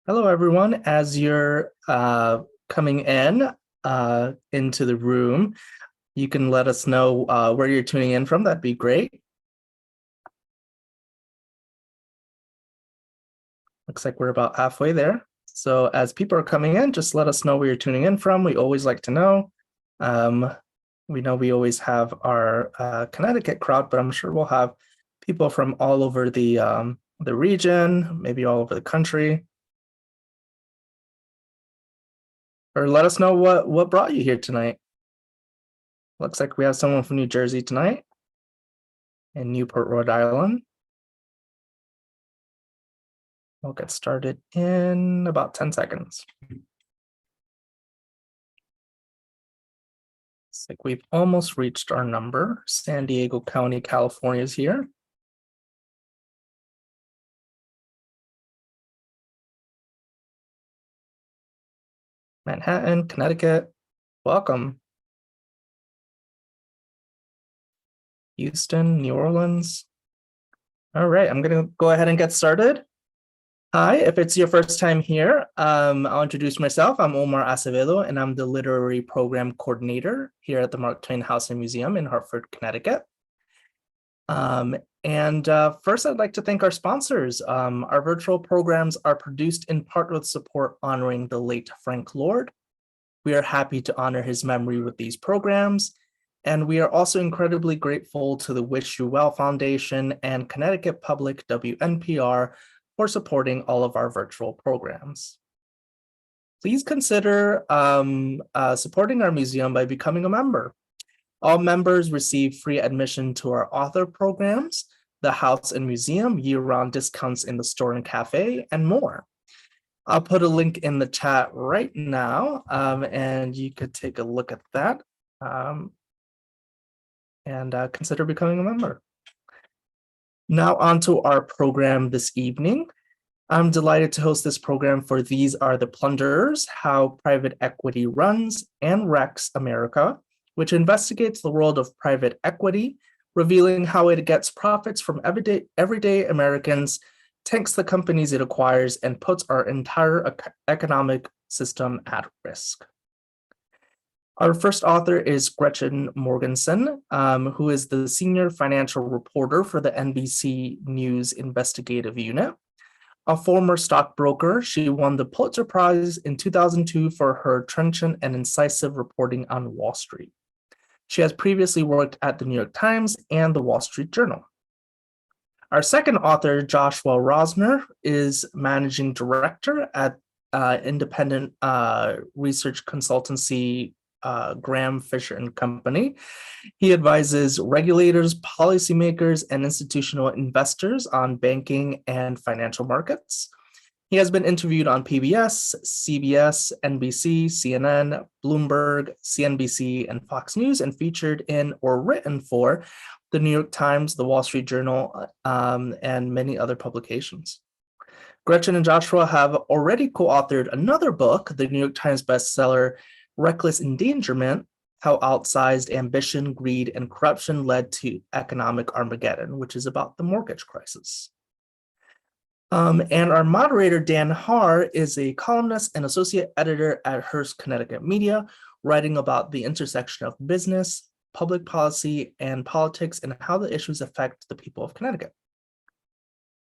Hello, everyone. As you're coming in into the room, you can let us know where you're tuning in from. That'd be great. Looks like we're about halfway there. So as people are coming in, just let us know where you're tuning in from. We always like to know. We know we always have our Connecticut crowd, but I'm sure we'll have people from all over the region, maybe all over the country. Or let us know what brought you here tonight. Looks like we have someone from New Jersey tonight in Newport, Rhode Island. We'll get started in about 10 seconds. It's like we've almost reached our number. San Diego County, California is here. Manhattan, Connecticut, welcome. Houston, New Orleans. All right, I'm gonna go ahead and get started. Hi, if it's your first time here, I'll introduce myself. I'm Omar Acevedo, and I'm the Literary Program Coordinator here at the Mark Twain House and Museum in Hartford, Connecticut. First, I'd like to thank our sponsors. Our virtual programs are produced in part with support honoring the late Frank Lord. We are happy to honor his memory with these programs. And we are also incredibly grateful to the Wish You Well Foundation and Connecticut Public WNPR for supporting all of our virtual programs. Please consider supporting our museum by becoming a member. All members receive free admission to our author programs, the house and museum, year-round discounts in the store and cafe, and more. I'll put a link in the chat right now, and you could take a look at that and consider becoming a member. Now on to our program this evening. I'm delighted to host this program for These Are the Plunderers, How Private Equity Runs and Wrecks America, which investigates the world of private equity, revealing how it gets profits from everyday Americans, tanks the companies it acquires, and puts our entire economic system at risk. Our first author is Gretchen Morgenson, who is the senior financial reporter for the NBC News investigative unit. A former stockbroker, she won the Pulitzer Prize in 2002 for her trenchant and incisive reporting on Wall Street. She has previously worked at the New York Times and the Wall Street Journal. Our second author, Joshua Rosner, is managing director at independent research consultancy Graham Fisher and Company. He advises regulators, policymakers, and institutional investors on banking and financial markets. He has been interviewed on PBS, CBS, NBC, CNN, Bloomberg, CNBC, and Fox News, and featured in or written for the New York Times, the Wall Street Journal, and many other publications. Gretchen and Joshua have already co-authored another book, the New York Times bestseller, Reckless Endangerment, How Outsized Ambition, Greed, and Corruption Led to Economic Armageddon, which is about the mortgage crisis. And our moderator, Dan Haar, is a columnist and associate editor at Hearst Connecticut Media, writing about the intersection of business, public policy, and politics, and how the issues affect the people of Connecticut.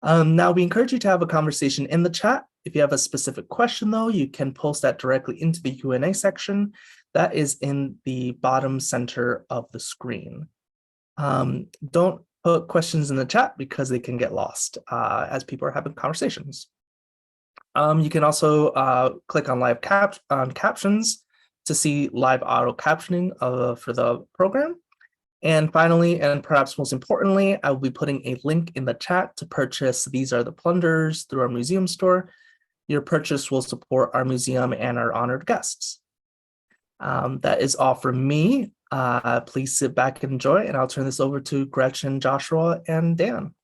Now, we encourage you to have a conversation in the chat. If you have a specific question, though, you can post that directly into the Q&A section. That is in the bottom center of the screen. Don't put questions in the chat because they can get lost as people are having conversations. You can also click on live captions to see live auto captioning for the program. And finally, and perhaps most importantly, I will be putting a link in the chat to purchase These Are the Plunderers through our museum store. Your purchase will support our museum and our honored guests. That is all from me. Please sit back and enjoy, and I'll turn this over to Gretchen, Joshua, and Dan.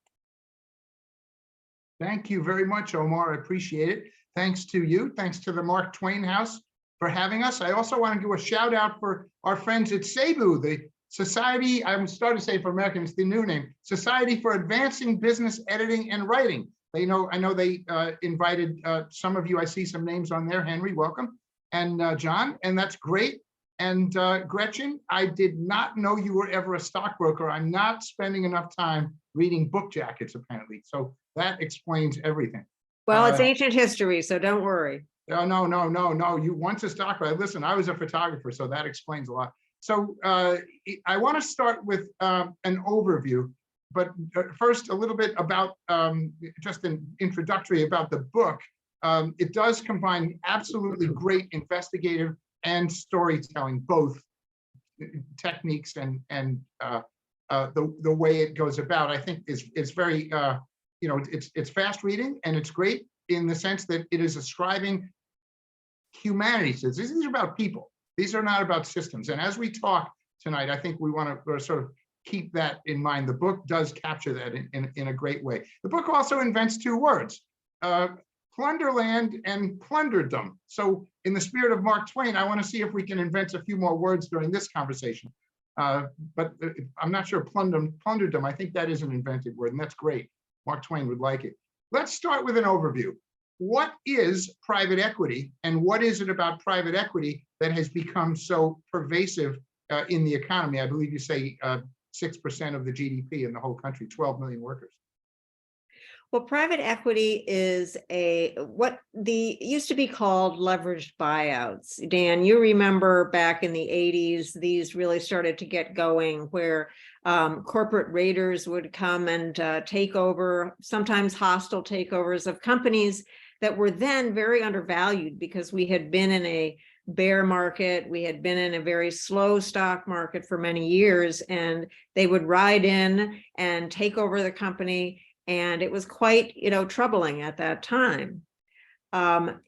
Thank you very much, Omar. I appreciate it. Thanks to you. Thanks to the Mark Twain House for having us. I also want to give a shout out for our friends at SABU, the Society, I'm starting to say for Americans, the new name, Society for Advancing Business Editing and Writing. I know they invited some of you. I see some names on there. Henry, welcome. And John, and that's great. And Gretchen, I did not know you were ever a stockbroker. I'm not spending enough time reading book jackets, apparently. So that explains everything. Well, it's ancient history, so don't worry. No. You once a stockbroker. Listen, I was a photographer, so that explains a lot. So I want to start with an overview, but first a little bit about just an introductory about the book. It does combine absolutely great investigative and storytelling, both techniques and the way it goes about. I think is very it's fast reading, and it's great in the sense that it is ascribing humanity to this. These are about people. These are not about systems. And as we talk tonight, I think we want to sort of keep that in mind. The book does capture that in a great way. The book also invents two words, plunderland and plunderdom. So in the spirit of Mark Twain, I want to see if we can invent a few more words during this conversation. But I'm not sure plunderdom, I think that is an invented word, and that's great. Mark Twain would like it. Let's start with an overview. What is private equity, and what is it about private equity that has become so pervasive in the economy? I believe you say 6% of the GDP in the whole country, 12 million workers. Well, private equity is what used to be called leveraged buyouts. Dan, you remember back in the 80s, these really started to get going, where corporate raiders would come and take over, sometimes hostile takeovers of companies that were then very undervalued because we had been in a bear market. We had been in a very slow stock market for many years, and they would ride in and take over the company. And it was quite, troubling at that time.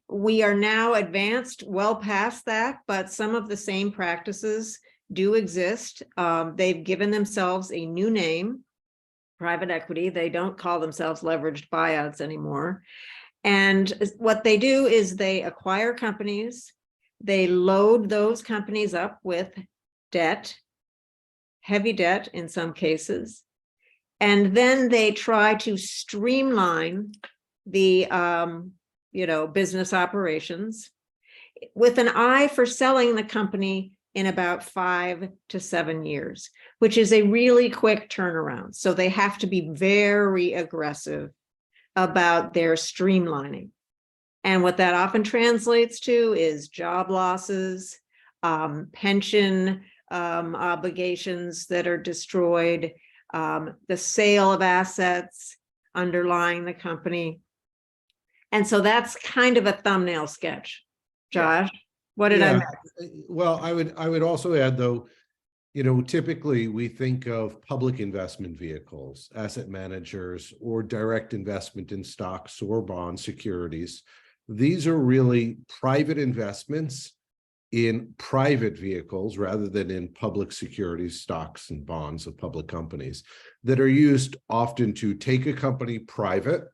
We are now advanced well past that, but some of the same practices do exist. They've given themselves a new name, private equity. They don't call themselves leveraged buyouts anymore. And what they do is they acquire companies, they load those companies up with debt, heavy debt in some cases, and then they try to streamline the business operations with an eye for selling the company in about 5 to 7 years, which is a really quick turnaround. So they have to be very aggressive about their streamlining. And what that often translates to is job losses, pension obligations that are destroyed, the sale of assets underlying the company. And so that's kind of a thumbnail sketch. Josh, what did I miss? Well, I would also add, though, typically we think of public investment vehicles, asset managers, or direct investment in stocks or bond securities. These are really private investments in private vehicles rather than in public securities, stocks and bonds of public companies, that are used often to take a company private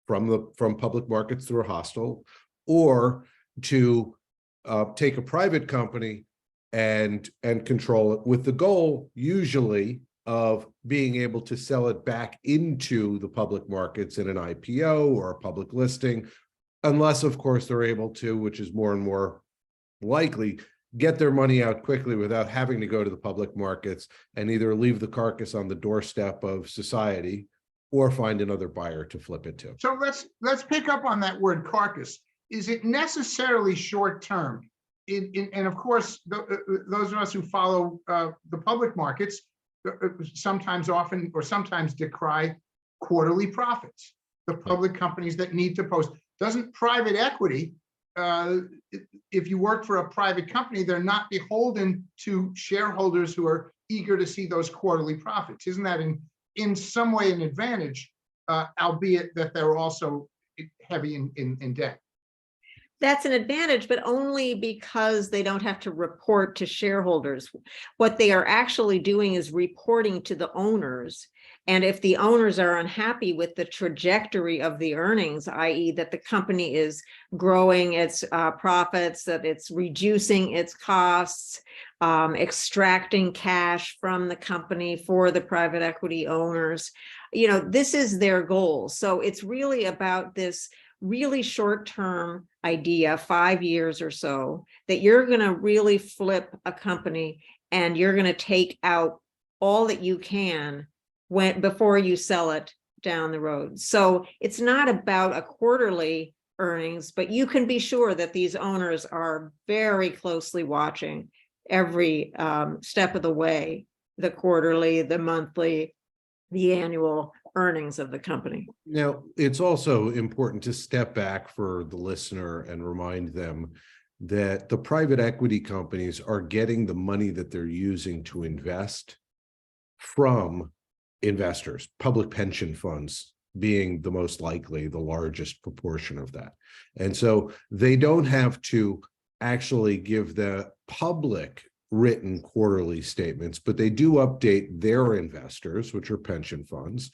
from public markets through a hostile, or to take a private company and control it, with the goal usually of being able to sell it back into the public markets in an IPO or a public listing, unless of course they're able to, which is more and more likely, get their money out quickly without having to go to the public markets and either leave the carcass on the doorstep of society or find another buyer to flip it to. So let's pick up on that word carcass. Is it necessarily short term? And of course, those of us who follow the public markets sometimes decry quarterly profits. The public companies that need to post. Doesn't private equity, if you work for a private company, they're not beholden to shareholders who are eager to see those quarterly profits. Isn't that in some way an advantage, albeit that they're also heavy in debt? That's an advantage, but only because they don't have to report to shareholders. What they are actually doing is reporting to the owners, And if the owners are unhappy with the trajectory of the earnings, i.e. that the company is growing its profits, that it's reducing its costs, extracting cash from the company for the private equity owners, this is their goal. So it's really about this really short-term idea, 5 years or so, that you're going to really flip a company and you're going to take out all that you can before you sell it down the road. So it's not about a quarterly earnings, but you can be sure that these owners are very closely watching every step of the way, the quarterly, the monthly, the annual earnings of the company. Now, it's also important to step back for the listener and remind them that the private equity companies are getting the money that they're using to invest from investors, public pension funds being the most likely, the largest proportion of that. And so they don't have to actually give the public written quarterly statements, but they do update their investors, which are pension funds.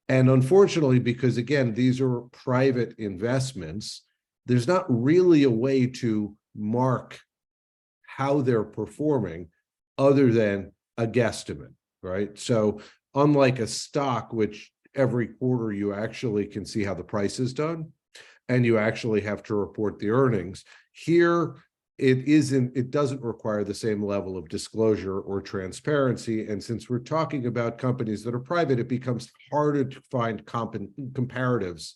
And unfortunately, because again, these are private investments, there's not really a way to mark how they're performing other than a guesstimate, right? So unlike a stock, which every quarter you actually can see how the price is done, and you actually have to report the earnings, here it doesn't require the same level of disclosure or transparency. And since we're talking about companies that are private, it becomes harder to find comparatives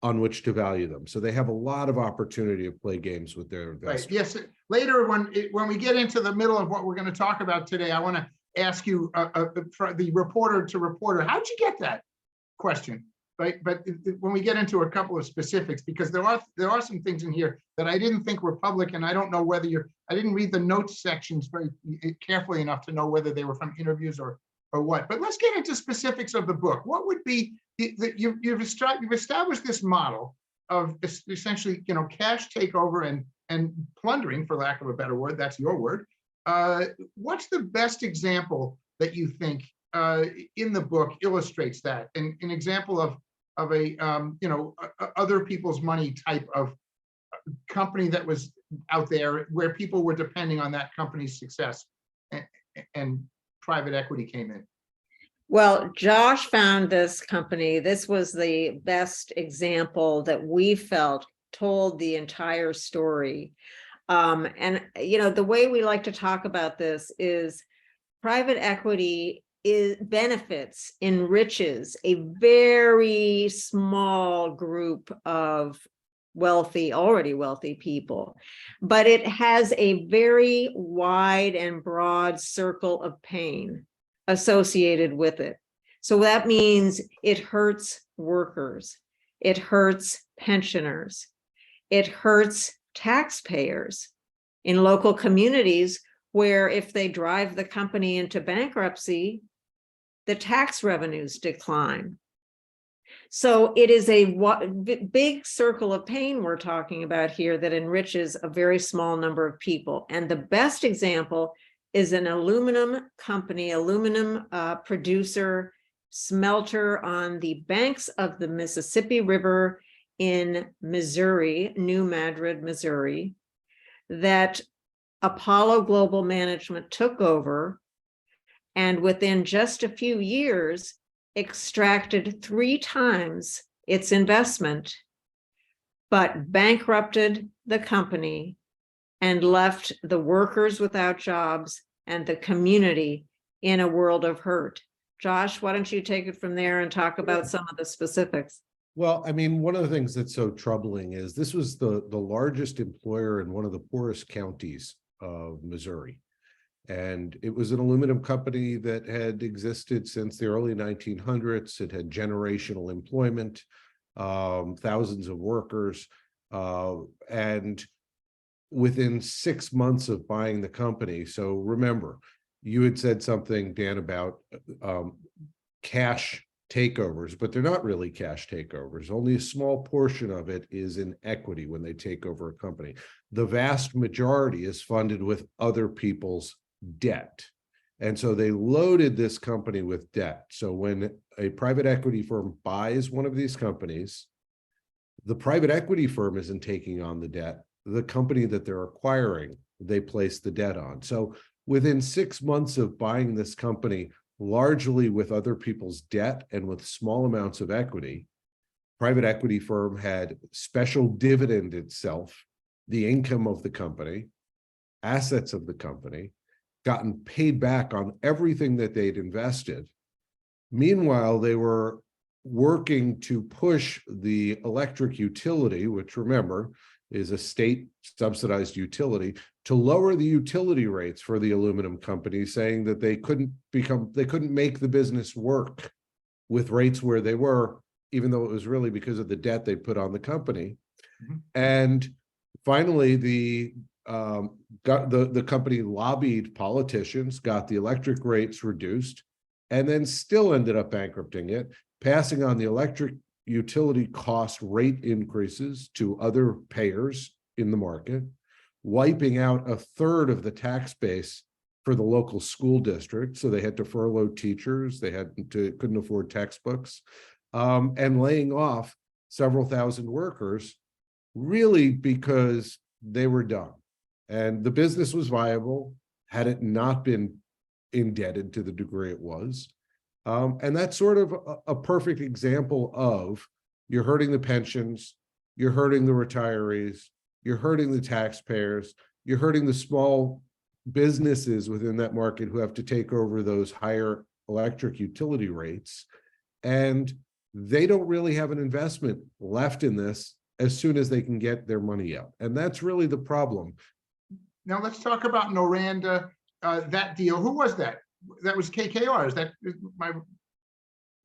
on which to value them. So they have a lot of opportunity to play games with their investors. Right. Yes. Later, when we get into the middle of what we're going to talk about today, I want to ask you, the reporter to reporter, how'd you get that question? Right. But when we get into a couple of specifics, because there are some things in here that I didn't think were public, and I don't know whether I didn't read the notes sections very carefully enough to know whether they were from interviews or what. But let's get into specifics of the book. What would be you've established this model of essentially, cash takeover and plundering, for lack of a better word. That's your word. What's the best example that you think in the book illustrates that? And an example of a other people's money type of company that was out there where people were depending on that company's success, and private equity came in. Well, Josh found this company. This was the best example that we felt told the entire story. And the way we like to talk about this is private equity benefits, enriches a very small group of already wealthy people, but it has a very wide and broad circle of pain associated with it. So that means it hurts workers, it hurts pensioners, it hurts taxpayers in local communities where if they drive the company into bankruptcy, the tax revenues decline. So it is a big circle of pain we're talking about here that enriches a very small number of people. And the best example is an aluminum company, aluminum producer, smelter on the banks of the Mississippi River in Missouri, New Madrid, Missouri, that Apollo Global Management took over, and within just a few years extracted 3 times its investment, but bankrupted the company and left the workers without jobs and the community in a world of hurt. Josh, why don't you take it from there and talk about some of the specifics? Well, I mean, one of the things that's so troubling is this was the largest employer in one of the poorest counties of Missouri. And it was an aluminum company that had existed since the early 1900s. It had generational employment, thousands of workers. And within 6 months of buying the company, so remember, you had said something, Dan, about cash takeovers, but they're not really cash takeovers. Only a small portion of it is in equity when they take over a company. The vast majority is funded with other people's debt. And so they loaded this company with debt. So when a private equity firm buys one of these companies. The private equity firm isn't taking on the debt. The company that they're acquiring, they place the debt on. So within 6 months of buying this company, largely with other people's debt and with small amounts of equity, private equity firm had special dividend itself, the income of the company, assets of the company, gotten paid back on everything that they'd invested. Meanwhile, they were working to push the electric utility, which remember is a state subsidized utility, to lower the utility rates for the aluminum company, saying that they couldn't make the business work with rates where they were, even though it was really because of the debt they put on the company. Mhm. And finally, the company lobbied politicians, got the electric rates reduced, and then still ended up bankrupting it, passing on the electric utility cost rate increases to other payers in the market, wiping out a third of the tax base for the local school district. So they had to furlough teachers, couldn't afford textbooks, and laying off several thousand workers, really because they were dumb. And the business was viable had it not been indebted to the degree it was. And that's sort of a perfect example of you're hurting the pensions, you're hurting the retirees, you're hurting the taxpayers, you're hurting the small businesses within that market who have to take over those higher electric utility rates. And they don't really have an investment left in this as soon as they can get their money out. And that's really the problem. Now let's talk about Noranda, that deal. Who was that? That was KKR. Is that my?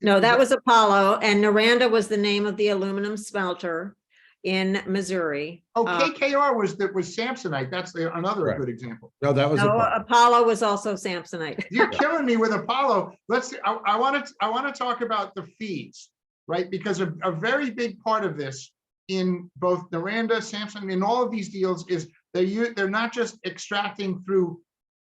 No, that was Apollo, and Noranda was the name of the aluminum smelter in Missouri. Oh, KKR was Samsonite. That's another Correct. good example. No, that was Apollo was also Samsonite. You're killing me with Apollo. I want to talk about the fees, right? Because a very big part of this in both Noranda, Samsung, in all of these deals is they're not just extracting through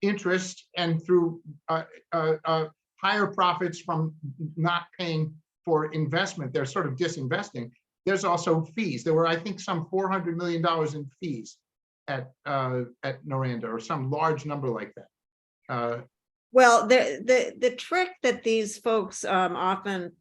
interest and through higher profits from not paying for investment. They're sort of disinvesting. There's also fees. There were, I think, some $400 million in fees at Noranda, or some large number like that. Well, the trick that these folks often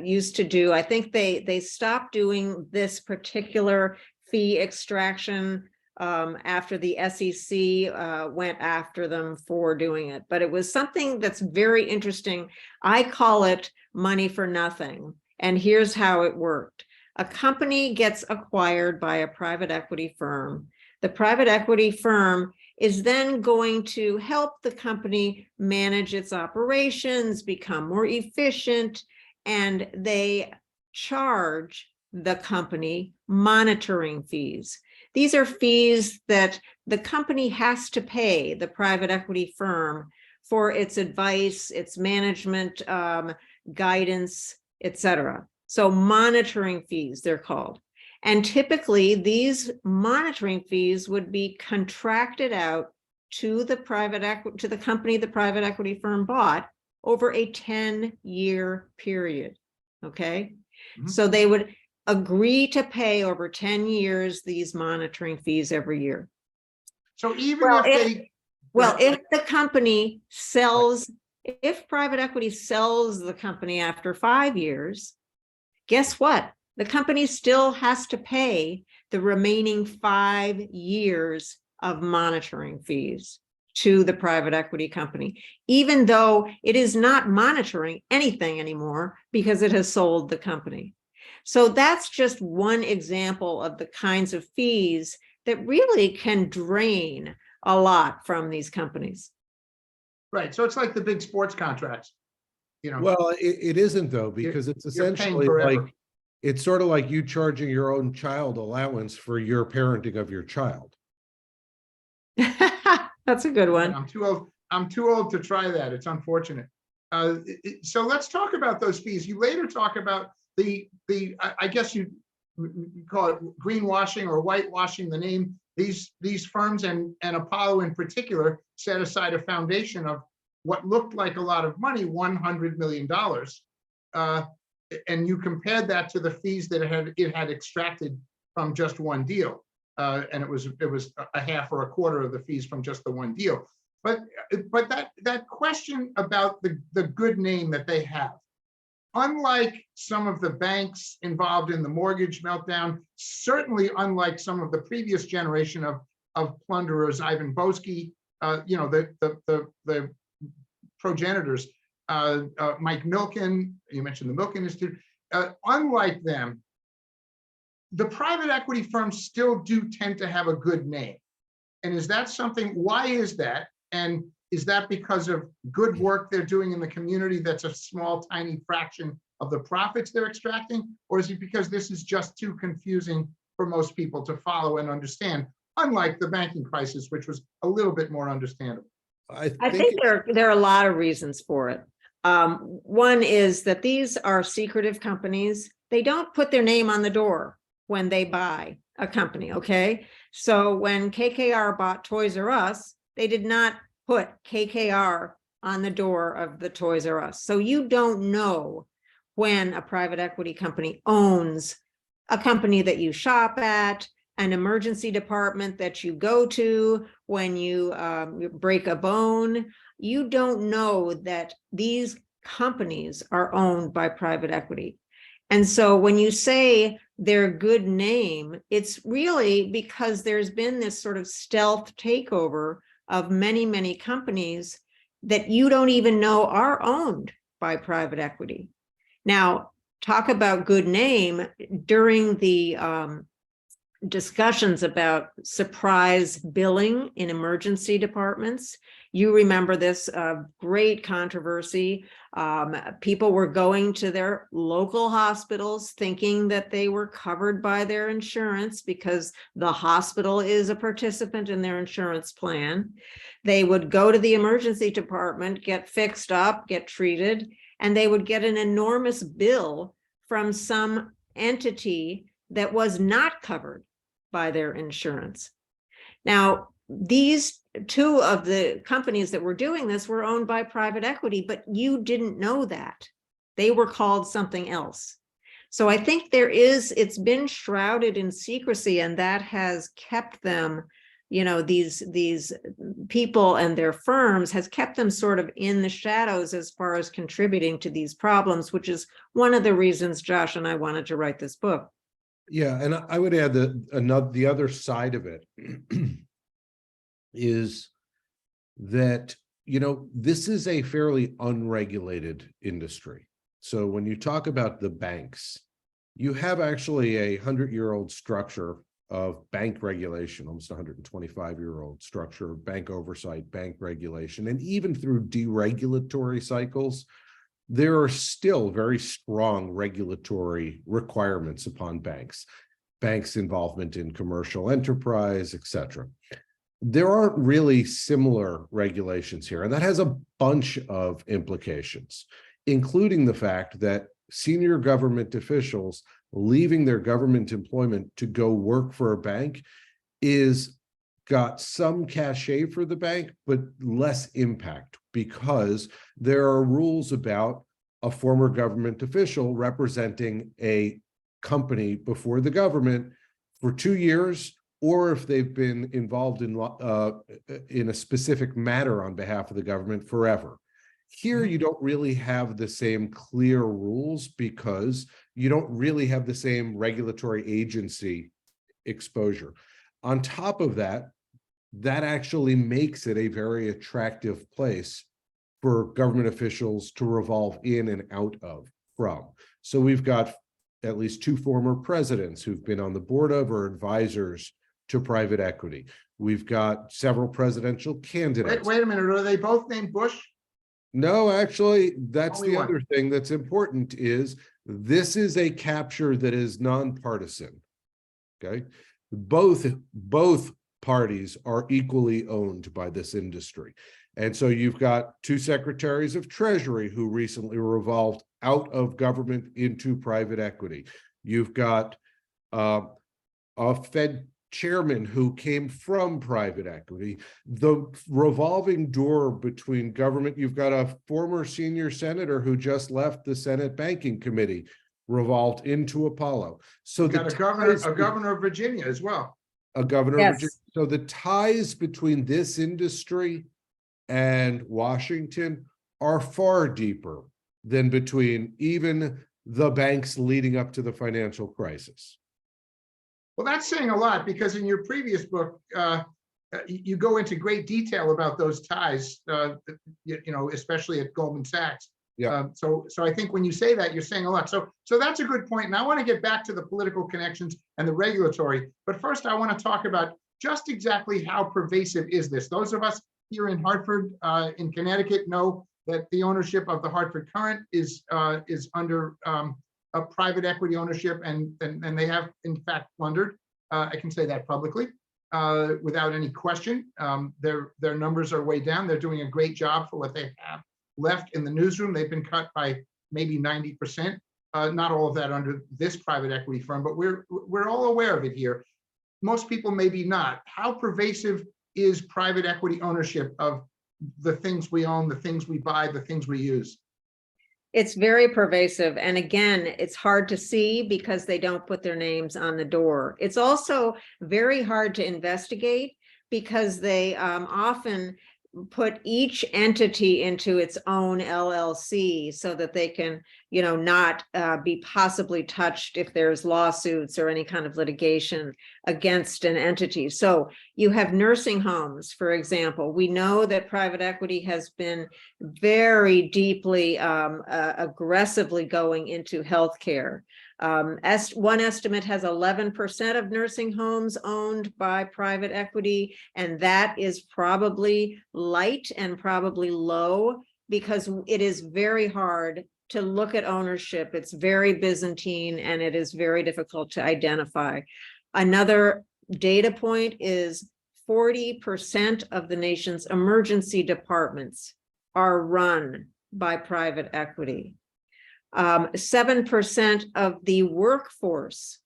used to do, I think they stopped doing this particular fee extraction after the SEC went after them for doing it. But it was something that's very interesting. I call it money for nothing. And here's how it worked. A company gets acquired by a private equity firm. The private equity firm is then going to help the company manage its operations, become more efficient, and they charge the company monitoring fees. These are fees that the company has to pay the private equity firm for its advice, its management, guidance, etc. So monitoring fees, they're called. And typically these monitoring fees would be contracted out to the company the private equity firm bought over a 10-year period. Okay. Mhm. So they would agree to pay over 10 years these monitoring fees every year. So even if the company sells, if private equity sells the company after 5 years, guess what? The company still has to pay the remaining 5 years of monitoring fees to the private equity company, even though it is not monitoring anything anymore because it has sold the company. So that's just one example of the kinds of fees that really can drain a lot from these companies. Right. So it's like the big sports contracts, you know. Well, it isn't though, because it's essentially like, it's sort of like you charging your own child allowance for your parenting of your child. That's a good one. I'm too old to try that. It's unfortunate. So let's talk about those fees. You later talk about I guess you call it greenwashing or whitewashing the name. These firms and Apollo in particular set aside a foundation of what looked like a lot of money, $100 million, and you compared that to the fees that it had extracted from just one deal. And it was a half or a quarter of the fees from just the one deal. But that question about the good name that they have, unlike some of the banks involved in the mortgage meltdown, certainly unlike some of the previous generation of plunderers, Ivan Boesky, the progenitors, Mike Milken, you mentioned the Milken Institute, unlike them, the private equity firms still do tend to have a good name. And is that something, why is that? And is that because of good work they're doing in the community that's a small, tiny fraction of the profits they're extracting? Or is it because this is just too confusing for most people to follow and understand, unlike the banking crisis, which was a little bit more understandable? I think there are a lot of reasons for it. One is that these are secretive companies. They don't put their name on the door when they buy a company, okay? So when KKR bought Toys R Us, they did not put KKR on the door of the Toys R Us. So you don't know when a private equity company owns a company that you shop at, an emergency department that you go to when you break a bone. You don't know that these companies are owned by private equity. And so when you say their good name, it's really because there's been this sort of stealth takeover of many, many companies that you don't even know are owned by private equity. Now, talk about good name. During the discussions about surprise billing in emergency departments, you remember this great controversy. People were going to their local hospitals thinking that they were covered by their insurance because the hospital is a participant in their insurance plan. They would go to the emergency department, get fixed up, get treated, and they would get an enormous bill from some entity that was not covered by their insurance. Now, these two of the companies that were doing this were owned by private equity, but you didn't know that. They were called something else. So I think it's been shrouded in secrecy, and that has kept them, these people and their firms has kept them sort of in the shadows as far as contributing to these problems, which is one of the reasons Josh and I wanted to write this book. Yeah, and I would add that the other side of it is that, this is a fairly unregulated industry. So when you talk about the banks, you have actually a 100-year-old structure of bank regulation, almost 125-year-old structure of bank oversight, bank regulation, and even through deregulatory cycles, there are still very strong regulatory requirements upon banks' involvement in commercial enterprise, etc. There aren't really similar regulations here, and that has a bunch of implications, including the fact that senior government officials leaving their government employment to go work for a bank got some cachet for the bank, but less impact, because there are rules about a former government official representing a company before the government for 2 years, or if they've been involved in a specific matter on behalf of the government forever. Here, you don't really have the same clear rules because you don't really have the same regulatory agency exposure. On top of that, that actually makes it a very attractive place for government officials to revolve in and out of from. So we've got at least 2 former presidents who've been on the board of or advisors to private equity. We've got several presidential candidates. Wait a minute, are they both named Bush? No, actually, that's Only the one. other thing that's important is this is a capture that is nonpartisan. Okay, both parties are equally owned by this industry. And so you've got 2 secretaries of Treasury who recently revolved out of government into private equity. You've got a Fed chairman who came from private equity, the revolving door between government. You've got a former senior senator who just left the Senate Banking Committee, revolved into Apollo. So You got a governor of Virginia as well. a governor of Virginia. Yes. So the ties between this industry and Washington are far deeper than between even the banks leading up to the financial crisis. Well, that's saying a lot, because in your previous book, you go into great detail about those ties, especially at Goldman Sachs. Yeah. So I think when you say that, you're saying a lot. So that's a good point. And I want to get back to the political connections and the regulatory. But first, I want to talk about just exactly how pervasive is this. Those of us here in Hartford, in Connecticut, know that the ownership of the Hartford Current is under a private equity ownership, and they have in fact plundered. I can say that publicly without any question. Their numbers are way down. They're doing a great job for what they have left in the newsroom. They've been cut by maybe 90%. Not all of that under this private equity firm, but we're all aware of it here. Most people maybe not. How pervasive is private equity ownership of the things we own, the things we buy, the things we use? It's very pervasive. And again, it's hard to see because they don't put their names on the door. It's also very hard to investigate because they often put each entity into its own LLC so that they can, not be possibly touched if there's lawsuits or any kind of litigation against an entity. So you have nursing homes, for example. We know that private equity has been very deeply, aggressively going into healthcare. One estimate has 11% of nursing homes owned by private equity, and that is probably light and probably low because it is very hard to look at ownership. It's very Byzantine and it is very difficult to identify. Another data point is 40% of the nation's emergency departments are run by private equity. 7% of the workforce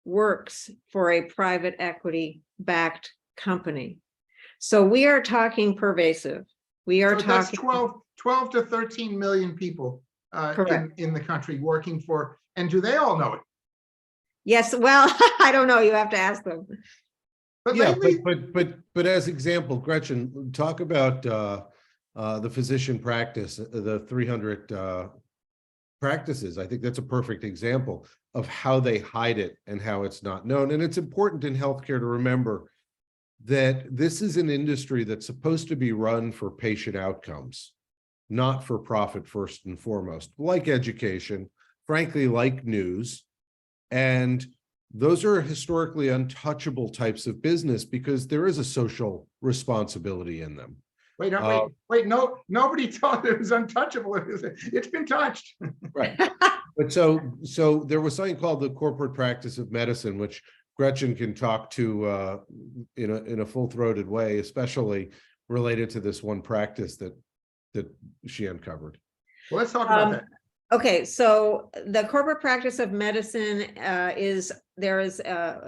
works for a private equity backed company. So we are talking pervasive. We are that's talking 12 to 13 million people in the country working for, and do they all know it? Yes, well, I don't know. You have to ask them. But Yeah, lately, but as example, Gretchen, talk about the physician practice, the 300 practices. I think that's a perfect example of how they hide it and how it's not known. And it's important in healthcare to remember that this is an industry that's supposed to be run for patient outcomes, not for profit first and foremost, like education, frankly, like news. And those are historically untouchable types of business because there is a social responsibility in them. wait, no, nobody thought it was untouchable. It's been touched. Right. But so there was something called the corporate practice of medicine, which Gretchen can talk to in a full-throated way, especially related to this one practice that she uncovered. Well, let's talk about that. Okay, so the corporate practice of medicine there is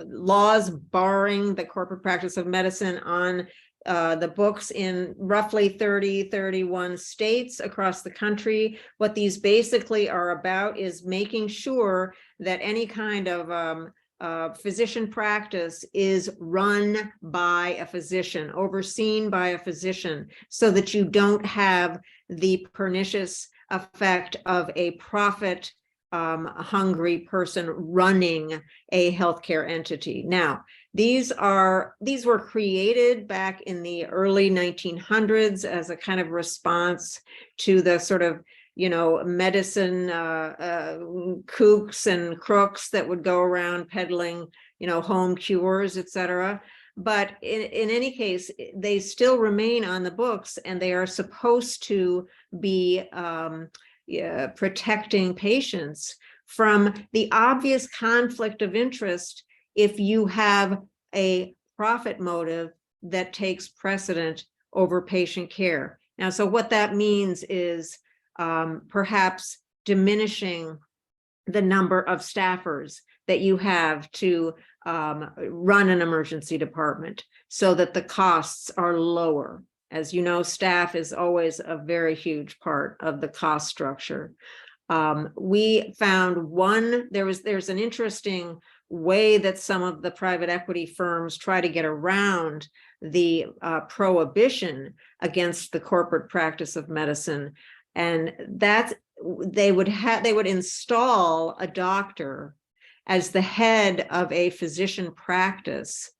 laws barring the corporate practice of medicine on the books in roughly 31 states across the country. What these basically are about is making sure that any kind of physician practice is run by a physician, overseen by a physician, so that you don't have the pernicious effect of a profit hungry person running a healthcare entity. Now, these were created back in the early 1900s as a kind of response to the sort of medicine kooks and crooks that would go around peddling home cures, etc. But in any case, they still remain on the books, and they are supposed to be protecting patients from the obvious conflict of interest if you have a profit motive that takes precedent over patient care. Now, so what that means is perhaps diminishing the number of staffers, that you have to run an emergency department so that the costs are lower. As you know, staff is always a very huge part of the cost structure. We found there's an interesting way that some of the private equity firms try to get around the prohibition against the corporate practice of medicine, and that they would install a doctor as the head of a physician practice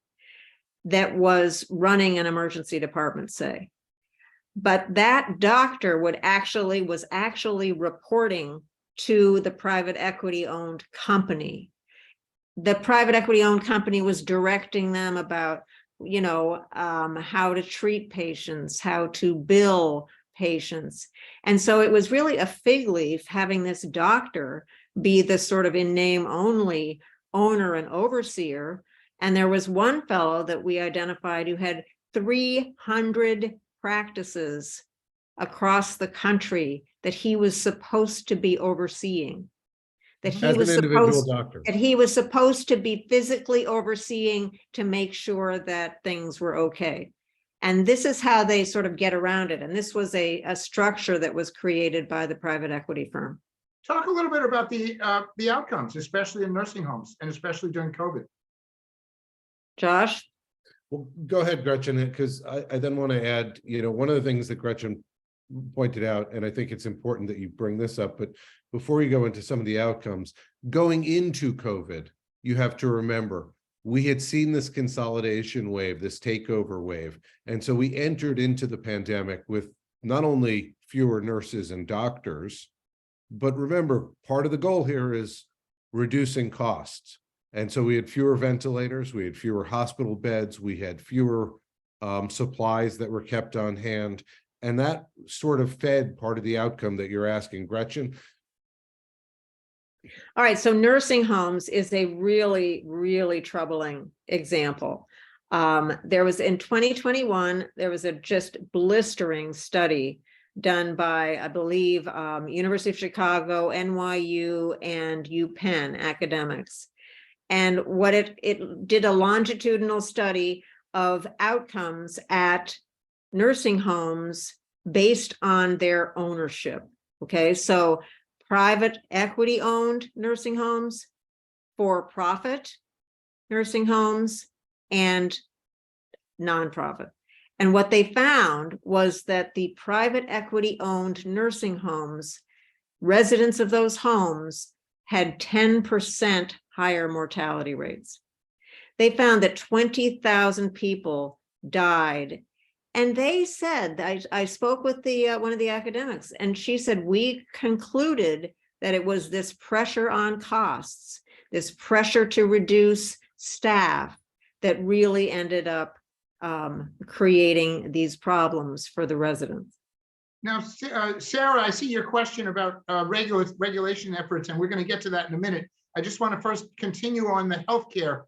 that was running an emergency department, say. But that doctor was actually reporting to the private equity owned company. The private equity owned company was directing them about, how to treat patients, how to bill patients. And so it was really a fig leaf having this doctor be the sort of in name only owner and overseer. And there was one fellow that we identified who had 300 practices across the country that he was supposed to be overseeing. That he was supposed to be physically overseeing to make sure that things were okay. And this is how they sort of get around it. And this was a structure that was created by the private equity firm. Talk a little bit about the outcomes, especially in nursing homes and especially during COVID. Josh? Well, go ahead, Gretchen, because I then want to add, one of the things that Gretchen pointed out, and I think it's important that you bring this up, but before you go into some of the outcomes, going into COVID, you have to remember, we had seen this consolidation wave, this takeover wave. And so we entered into the pandemic with not only fewer nurses and doctors, but remember, part of the goal here is reducing costs. And so we had fewer ventilators, we had fewer hospital beds, we had fewer supplies that were kept on hand. And that sort of fed part of the outcome that you're asking, Gretchen. All right, so nursing homes is a really, really troubling example. There was in 2021, there was a just blistering study done by, I believe, University of Chicago, NYU, and UPenn academics. And what it did a longitudinal study of outcomes at nursing homes based on their ownership. Okay, so private equity owned nursing homes, for-profit nursing homes, and nonprofit. And what they found was that the private equity owned nursing homes, residents of those homes had 10% higher mortality rates. They found that 20,000 people died. And they said, I spoke with one of the academics, and she said, we concluded that it was this pressure on costs, this pressure to reduce staff that really ended up creating these problems for the residents. Now, Sarah, I see your question about regulation efforts, and we're going to get to that in a minute. I just want to first continue on the healthcare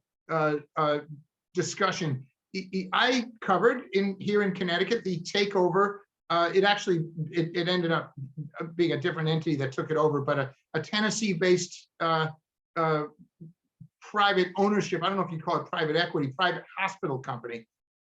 discussion. I covered here in Connecticut the takeover. It ended up being a different entity that took it over, but a Tennessee-based private ownership, I don't know if you call it private equity, private hospital company,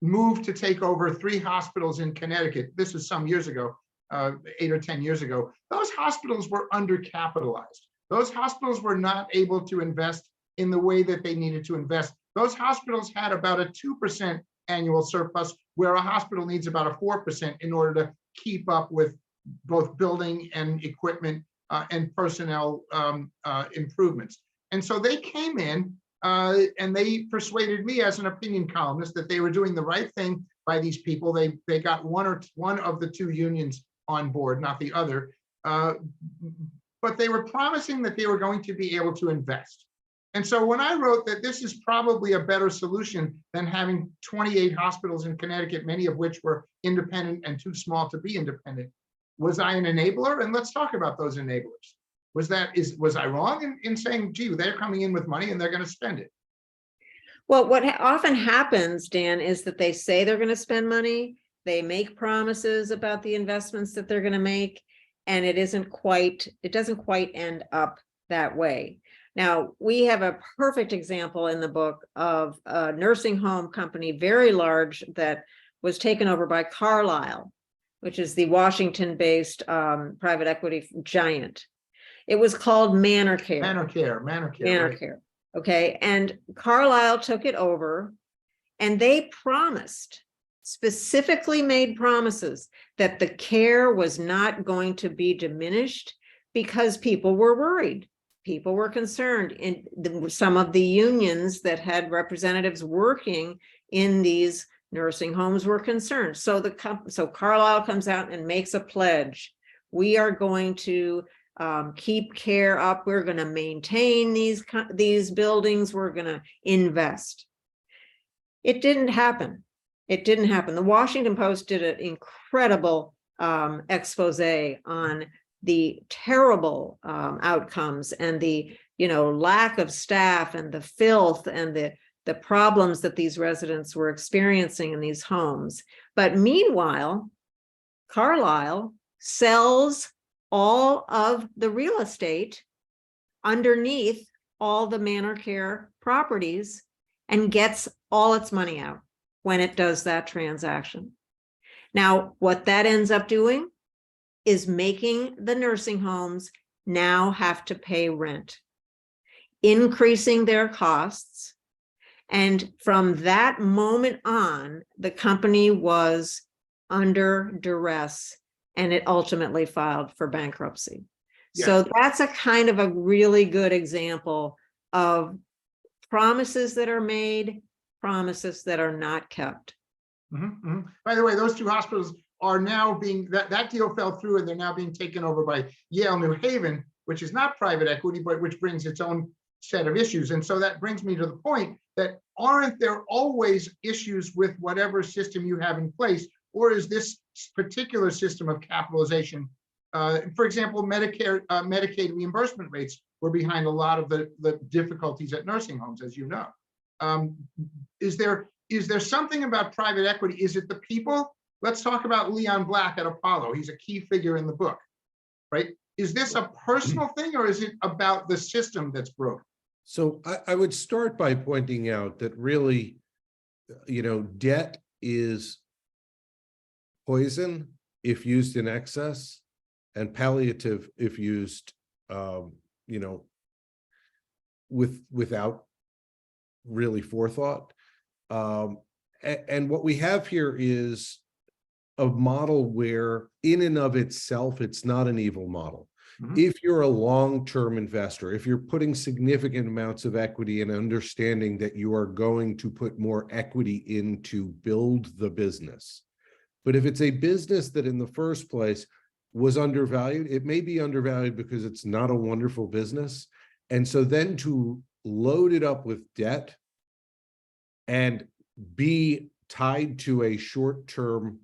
moved to take over 3 hospitals in Connecticut. This was some years ago, 8 or 10 years ago. Those hospitals were undercapitalized. Those hospitals were not able to invest in the way that they needed to invest. Those hospitals had about a 2% annual surplus, where a hospital needs about a 4% in order to keep up with both building and equipment and personnel improvements. And so they came in and they persuaded me as an opinion columnist that they were doing the right thing by these people. They got one of the 2 unions on board, not the other, but they were promising that they were going to be able to invest. And so when I wrote that this is probably a better solution than having 28 hospitals in Connecticut, many of which were independent and too small to be independent, was I an enabler? And let's talk about those enablers. Was I wrong in saying, gee, they're coming in with money and they're going to spend it? Well, what often happens, Dan, is that they say they're going to spend money. They make promises about the investments that they're going to make, and it doesn't quite end up that way. Now, we have a perfect example in the book of a nursing home company, very large, that was taken over by Carlyle, which is the Washington-based private equity giant. It was called Manor Care. Manor Care. Manor Right. Care. Okay. And Carlyle took it over, and they promised, specifically made promises, that the care was not going to be diminished because people were worried. People were concerned. And some of the unions that had representatives working in these nursing homes were concerned. So Carlyle comes out and makes a pledge. We are going to keep care up. We're going to maintain these buildings. We're going to invest. It didn't happen. It didn't happen. The Washington Post did an incredible expose on the terrible outcomes and the lack of staff and the filth and the problems that these residents were experiencing in these homes. But meanwhile, Carlyle sells all of the real estate underneath all the Manor Care properties and gets all its money out when it does that transaction. Now, what that ends up doing is making the nursing homes now have to pay rent, increasing their costs. And from that moment on, the company was under duress, and it ultimately filed for bankruptcy. Yeah. So that's a kind of a really good example of promises that are made, promises that are not kept. By the way, those two hospitals are now that deal fell through, and they're now being taken over by Yale New Haven, which is not private equity, but which brings its own set of issues. And so that brings me to the point that aren't there always issues with whatever system you have in place, or is this particular system of capitalization, for example, Medicaid reimbursement rates were behind a lot of the difficulties at nursing homes, as you know. Is there something about private equity? Is it the people? Let's talk about Leon Black at Apollo. He's a key figure in the book, right? Is this a personal thing, or is it about the system that's broken? So I would start by pointing out that really, debt is poison if used in excess, and palliative if used, without really forethought. And what we have here is a model where, in and of itself, it's not an evil model. If you're a long-term investor, if you're putting significant amounts of equity and understanding that you are going to put more equity in to build the business. But if it's a business that in the first place was undervalued, it may be undervalued because it's not a wonderful business. And so then to load it up with debt and be tied to a short-term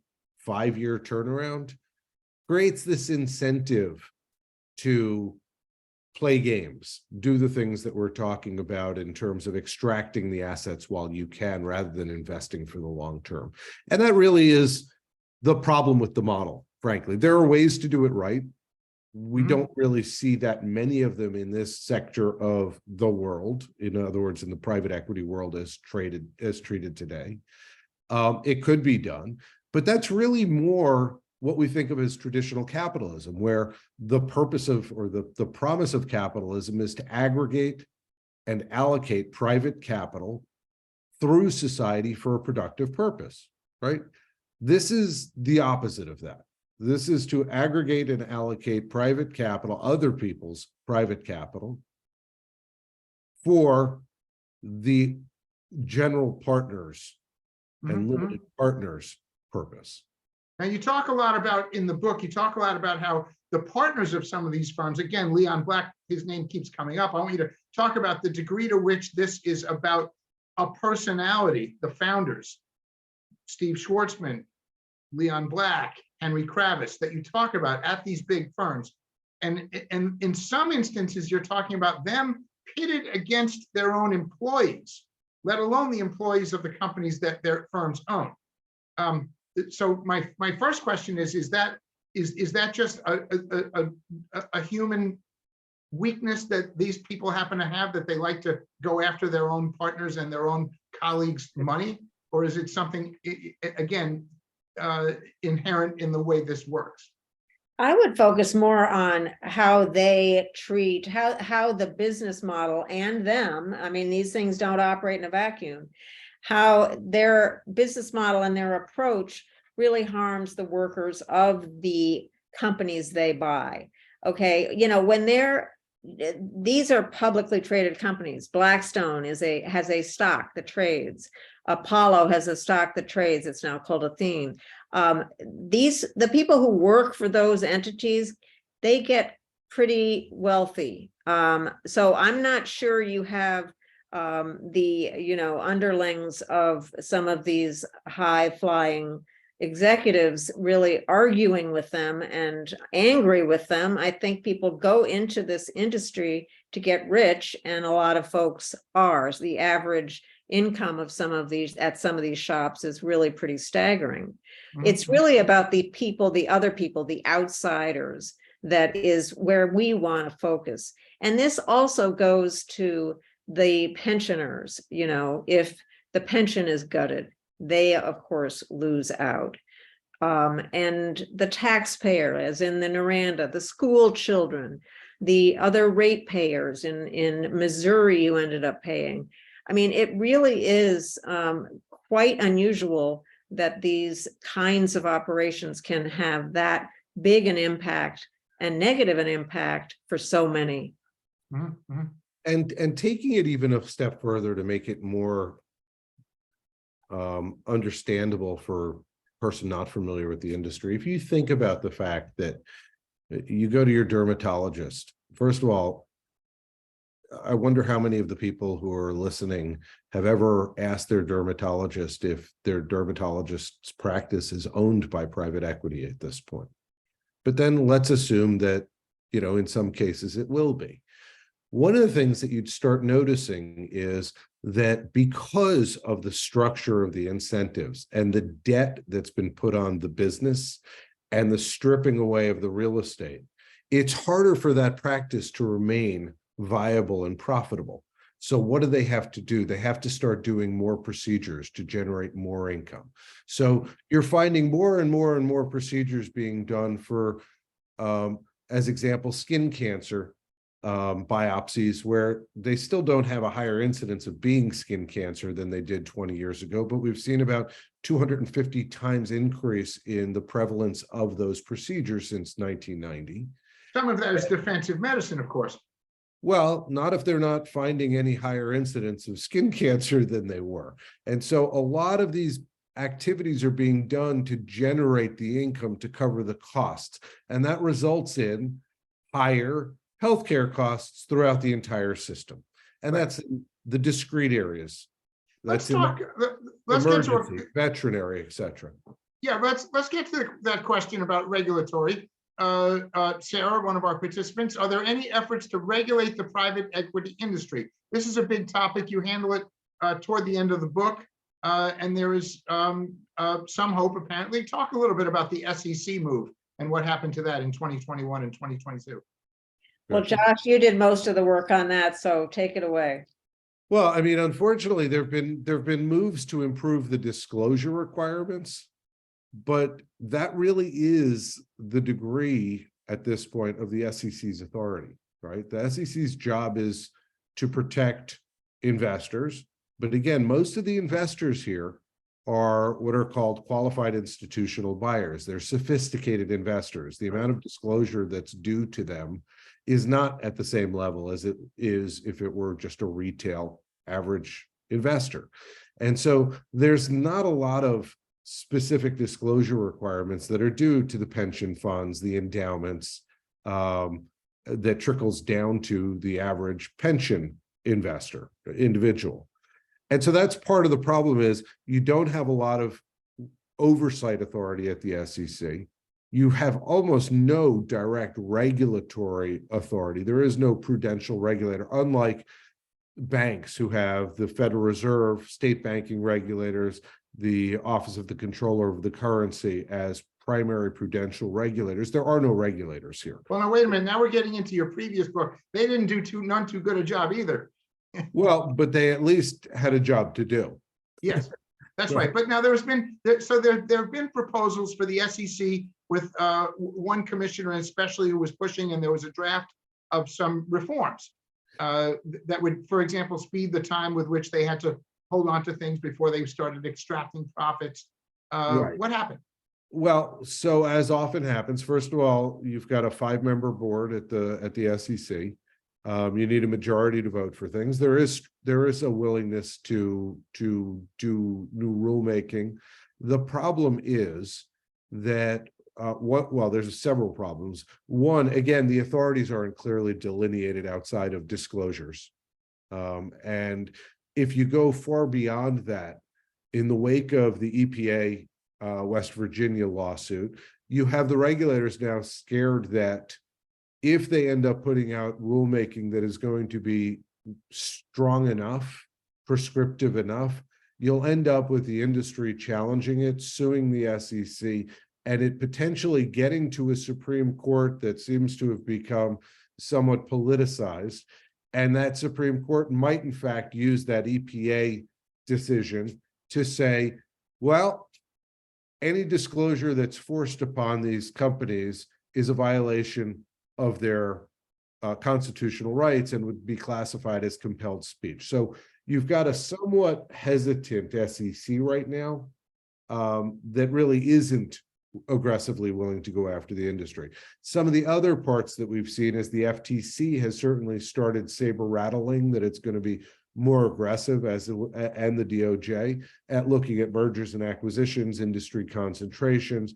5-year turnaround creates this incentive to play games, do the things that we're talking about in terms of extracting the assets while you can, rather than investing for the long term. And that really is the problem with the model, frankly. There are ways to do it right. We don't really see that many of them in this sector of the world. In other words, in the private equity world as treated today. It could be done, but that's really more what we think of as traditional capitalism, where the purpose of, or the promise of capitalism is to aggregate and allocate private capital through society for a productive purpose, right? This is the opposite of that. This is to aggregate and allocate private capital, other people's private capital, for the general partners and limited partners purpose. Now, you talk a lot about, in the book, you talk a lot about how the partners of some of these firms, again, Leon Black, his name keeps coming up. I want you to talk about the degree to which this is about a personality, the founders, Steve Schwartzman, Leon Black, Henry Kravis, that you talk about at these big firms. And in some instances, you're talking about them pitted against their own employees, let alone the employees of the companies that their firms own. So my first question is that just a human weakness that these people happen to have, that they like to go after their own partners and their own colleagues' money? Or is it something, again, inherent in the way this works? I would focus more on how they treat, how the business model and them, I mean, these things don't operate in a vacuum, how their business model and their approach really harms the workers of the companies they buy. Okay, you know, when these are publicly traded companies. Blackstone has a stock that trades. Apollo has a stock that trades. It's now called Athene. The people who work for those entities, they get pretty wealthy. So I'm not sure you have the underlings of some of these high flying executives really arguing with them and angry with them. I think people go into this industry to get rich, and a lot of folks are. So the average income of some of these shops is really pretty staggering. It's really about the people, the other people, the outsiders, that is where we want to focus. And this also goes to the pensioners. You know, if the pension is gutted, they of course lose out. And the taxpayer, as in the Noranda, the school children, the other ratepayers in Missouri who ended up paying. I mean, it really is quite unusual that these kinds of operations can have that big an impact and negative an impact for so many. And taking it even a step further to make it more understandable for a person not familiar with the industry, if you think about the fact that you go to your dermatologist, first of all, I wonder how many of the people who are listening have ever asked their dermatologist if their dermatologist's practice is owned by private equity at this point. But then let's assume that, you know, in some cases it will be. One of the things that you'd start noticing is that because of the structure of the incentives and the debt that's been put on the business and the stripping away of the real estate, it's harder for that practice to remain viable and profitable. So what do they have to do? They have to start doing more procedures to generate more income. So you're finding more and more and more procedures being done for, as example, skin cancer biopsies, where they still don't have a higher incidence of being skin cancer than they did 20 years ago, but we've seen about 250 times increase in the prevalence of those procedures since 1990. Some of that is defensive medicine, of course. Well, not if they're not finding any higher incidence of skin cancer than they were. And so a lot of these activities are being done to generate the income to cover the costs. And that results in higher healthcare costs throughout the entire system. And that's the discrete areas. Let's That's talk. Let's get to veterinary, et cetera. Yeah, let's get to that question about regulatory. Sarah, one of our participants, are there any efforts to regulate the private equity industry? This is a big topic. You handle it toward the end of the book, and there is some hope, apparently. Talk a little bit about the SEC move and what happened to that in 2021 and 2022. Well, Josh, you did most of the work on that, so take it away. Well, I mean, unfortunately, there have been moves to improve the disclosure requirements, but that really is the degree at this point of the SEC's authority, right? The SEC's job is to protect investors, but again, most of the investors here are what are called qualified institutional buyers. They're sophisticated investors. The amount of disclosure that's due to them is not at the same level as it is if it were just a retail average investor. And so there's not a lot of specific disclosure requirements that are due to the pension funds, the endowments, that trickles down to the average pension investor, individual. And so that's part of the problem is you don't have a lot of oversight authority at the SEC. You have almost no direct regulatory authority. There is no prudential regulator, unlike banks who have the Federal Reserve, state banking regulators, the Office of the Comptroller of the Currency as primary prudential regulators. There are no regulators here. Well, now, wait a minute. Now we're getting into your previous book. They didn't do none too good a job either. Well, but they at least had a job to do. Yes, that's Right. right. But now there have been proposals for the SEC with one commissioner especially who was pushing, and there was a draft of some reforms that would, for example, speed the time with which they had to hold on to things before they started extracting profits. Right. What happened? Well, so as often happens, first of all, you've got a 5-member board at the SEC. You need a majority to vote for things. There is a willingness to do new rulemaking. The problem is that there's several problems. One, again, the authorities aren't clearly delineated outside of disclosures. And if you go far beyond that, in the wake of the EPA West Virginia lawsuit, you have the regulators now scared that if they end up putting out rulemaking that is going to be strong enough, prescriptive enough, you'll end up with the industry challenging it, suing the SEC, and it potentially getting to a Supreme Court that seems to have become somewhat politicized. And that Supreme Court might, in fact, use that EPA decision to say, well, any disclosure that's forced upon these companies is a violation of their constitutional rights and would be classified as compelled speech. So you've got a somewhat hesitant SEC right now that really isn't aggressively willing to go after the industry. Some of the other parts that we've seen is the FTC has certainly started saber rattling that it's going to be more aggressive and the DOJ at looking at mergers and acquisitions, industry concentrations.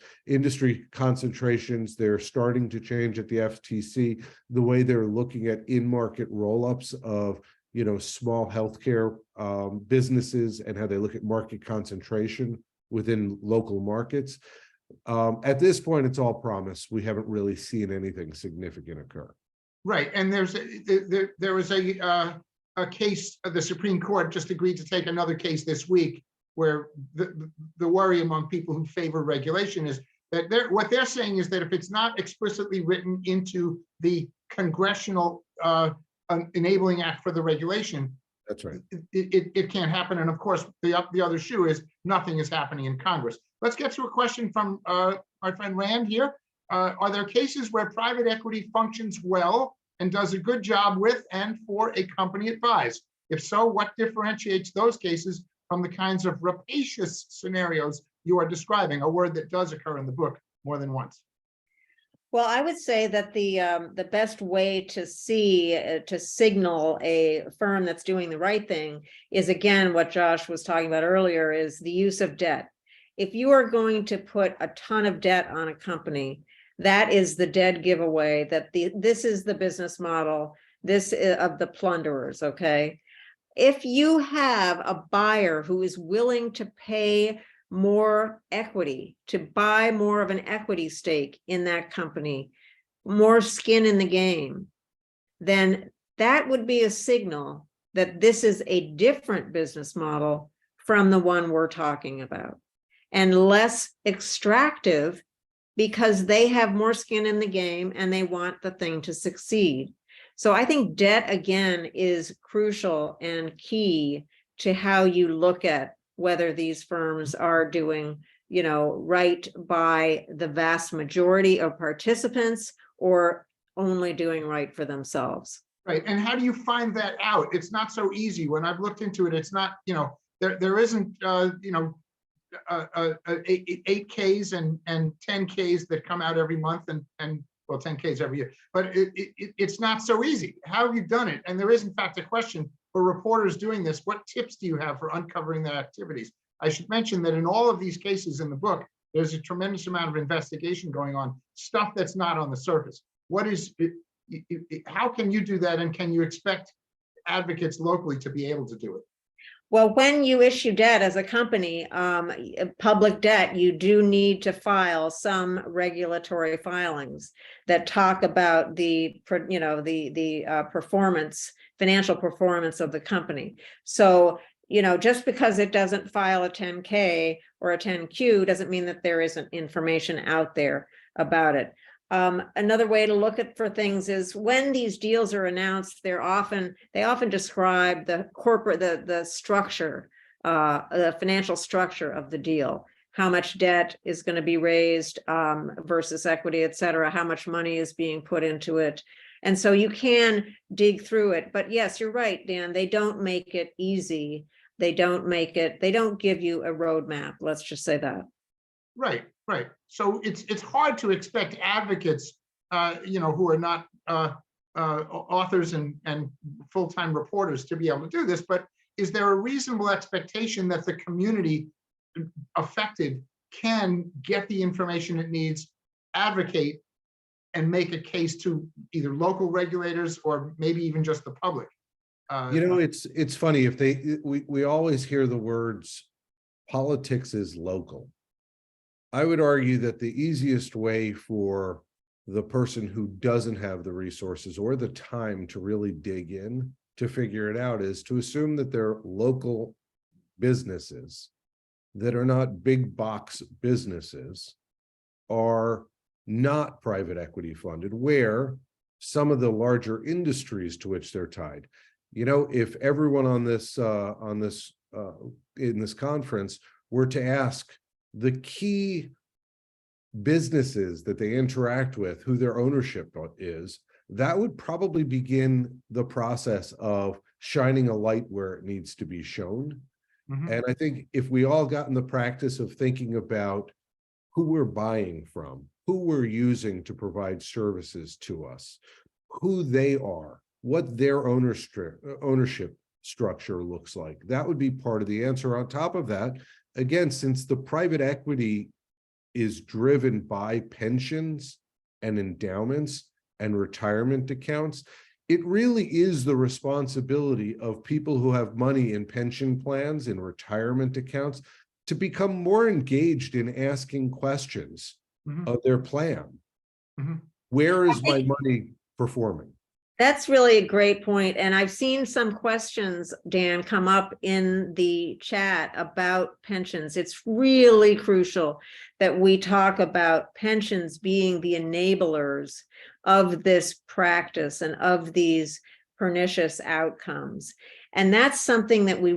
They're starting to change at the FTC, the way they're looking at in-market roll-ups of small healthcare businesses and how they look at market concentration within local markets. At this point, it's all promise. We haven't really seen anything significant occur. Right, and there was a case, the Supreme Court just agreed to take another case this week where the worry among people who favor regulation is that what they're saying is that if it's not explicitly written into the congressional enabling act for the regulation, that's right, it can't happen. And of course, the other shoe is nothing is happening in Congress. Let's get to a question from my friend Rand here. Are there cases where private equity functions well and does a good job with and for a company advised? If so, what differentiates those cases from the kinds of rapacious scenarios you are describing, a word that does occur in the book more than once? Well, I would say that the best way to signal a firm that's doing the right thing is, again, what Josh was talking about earlier, is the use of debt. If you are going to put a ton of debt on a company, that is the dead giveaway that this is the business model of the plunderers, okay? If you have a buyer who is willing to pay more equity, to buy more of an equity stake in that company, more skin in the game, then that would be a signal that this is a different business model from the one we're talking about, and less extractive because they have more skin in the game and they want the thing to succeed. So I think debt, again, is crucial and key to how you look at whether these firms are doing, right by the vast majority of participants or only doing right for themselves. Right, and how do you find that out? It's not so easy. When I've looked into it, it's not, there isn't, 8Ks and 10Ks that come out every month and well, 10Ks every year, but it's not so easy. How have you done it? And there is, in fact, a question for reporters doing this. What tips do you have for uncovering their activities? I should mention that in all of these cases in the book, there's a tremendous amount of investigation going on, stuff that's not on the surface. How can you do that? And can you expect advocates locally to be able to do it? Well, when you issue debt as a company, public debt, you do need to file some regulatory filings that talk about the performance, financial performance of the company. So just because it doesn't file a 10K or a 10Q doesn't mean that there isn't information out there about it. Another way to look at for things is when these deals are announced, they often describe the corporate, the structure, the financial structure of the deal, how much debt is going to be raised versus equity, et cetera, how much money is being put into it. And so you can dig through it. But yes, you're right, Dan, they don't make it easy. They don't give you a roadmap. Let's just say that. Right. So it's hard to expect advocates, who are not authors and full-time reporters to be able to do this. But is there a reasonable expectation that the community affected can get the information it needs, advocate, and make a case to either local regulators or maybe even just the public? It's funny we always hear the words politics is local. I would argue that the easiest way for the person who doesn't have the resources or the time to really dig in to figure it out is to assume that they're local businesses that are not big box businesses, are not private equity funded, where some of the larger industries to which they're tied. If everyone in this conference were to ask the key businesses that they interact with, who their ownership is, that would probably begin the process of shining a light where it needs to be shown. Mhm. And I think if we all got in the practice of thinking about who we're buying from, who we're using to provide services to us, who they are, what their ownership structure looks like, that would be part of the answer. On top of that, again, since the private equity is driven by pensions and endowments and retirement accounts, it really is the responsibility of people who have money in pension plans and retirement accounts to become more engaged in asking questions Mhm. of their plan. Mhm. Where is my money performing? That's really a great point. And I've seen some questions, Dan, come up in the chat about pensions. It's really crucial that we talk about pensions being the enablers of this practice and of these pernicious outcomes. And that's something that we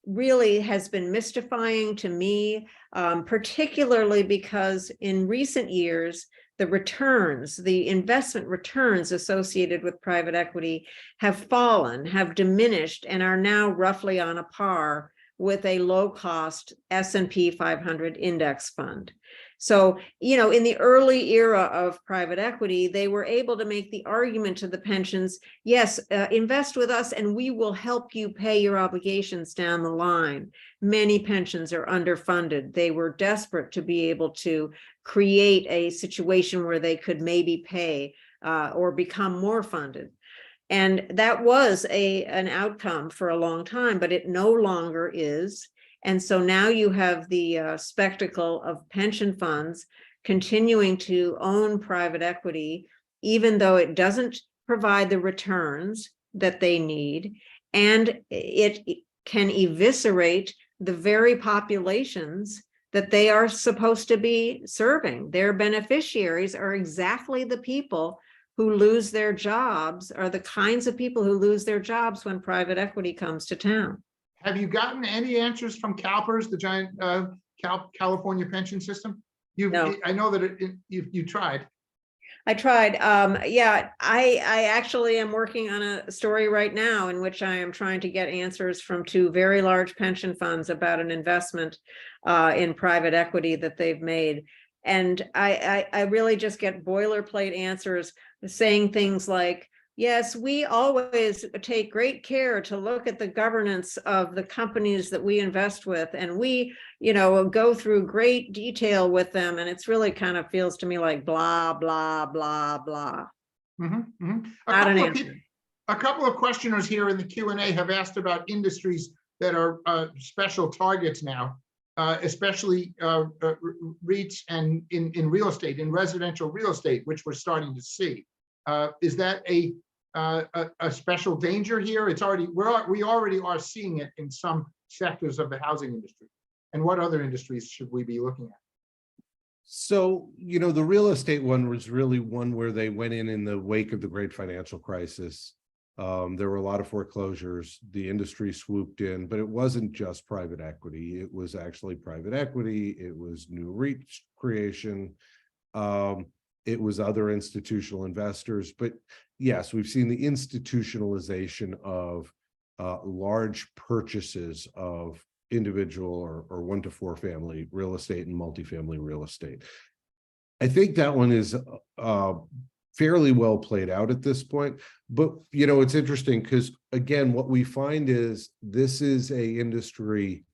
really has been mystifying to me, particularly because in recent years, the investment returns associated with private equity have fallen, have diminished, and are now roughly on a par with a low-cost S&P 500 index fund. So, in the early era of private equity, they were able to make the argument to the pensions, yes, invest with us and we will help you pay your obligations down the line. Many pensions are underfunded. They were desperate to be able to create a situation where they could maybe pay or become more funded. And that was an outcome for a long time, but it no longer is. And so now you have the spectacle of pension funds continuing to own private equity, even though it doesn't provide the returns that they need, and it can eviscerate the very populations that they are supposed to be serving. Their beneficiaries are exactly the people who lose their jobs, are the kinds of people who lose their jobs when private equity comes to town. Have you gotten any answers from CalPERS, the giant California pension system? No. I know that you tried. I tried. Yeah, I actually am working on a story right now in which I am trying to get answers from two very large pension funds about an investment in private equity that they've made. And I really just get boilerplate answers saying things like, yes, we always take great care to look at the governance of the companies that we invest with, and we, go through great detail with them. And it's really kind of feels to me like blah, blah, blah, blah. Mm-hmm, mm-hmm. A couple of questioners here in the Q&A have asked about industries that are special targets now, especially REITs and in real estate, in residential real estate, which we're starting to see. Is that a a special danger here? It's already, we already are seeing it in some sectors of the housing industry. And what other industries should we be looking at? So, the real estate one was really one where they went in the wake of the great financial crisis. There were a lot of foreclosures. The industry swooped in, but it wasn't just private equity. It was actually private equity. It was new REIT creation. It was other institutional investors. But yes, we've seen the institutionalization of large purchases of individual or 1 to 4 family real estate and multifamily real estate. I think that one is fairly well played out at this point. But, it's interesting because, again, what we find is this is a industry,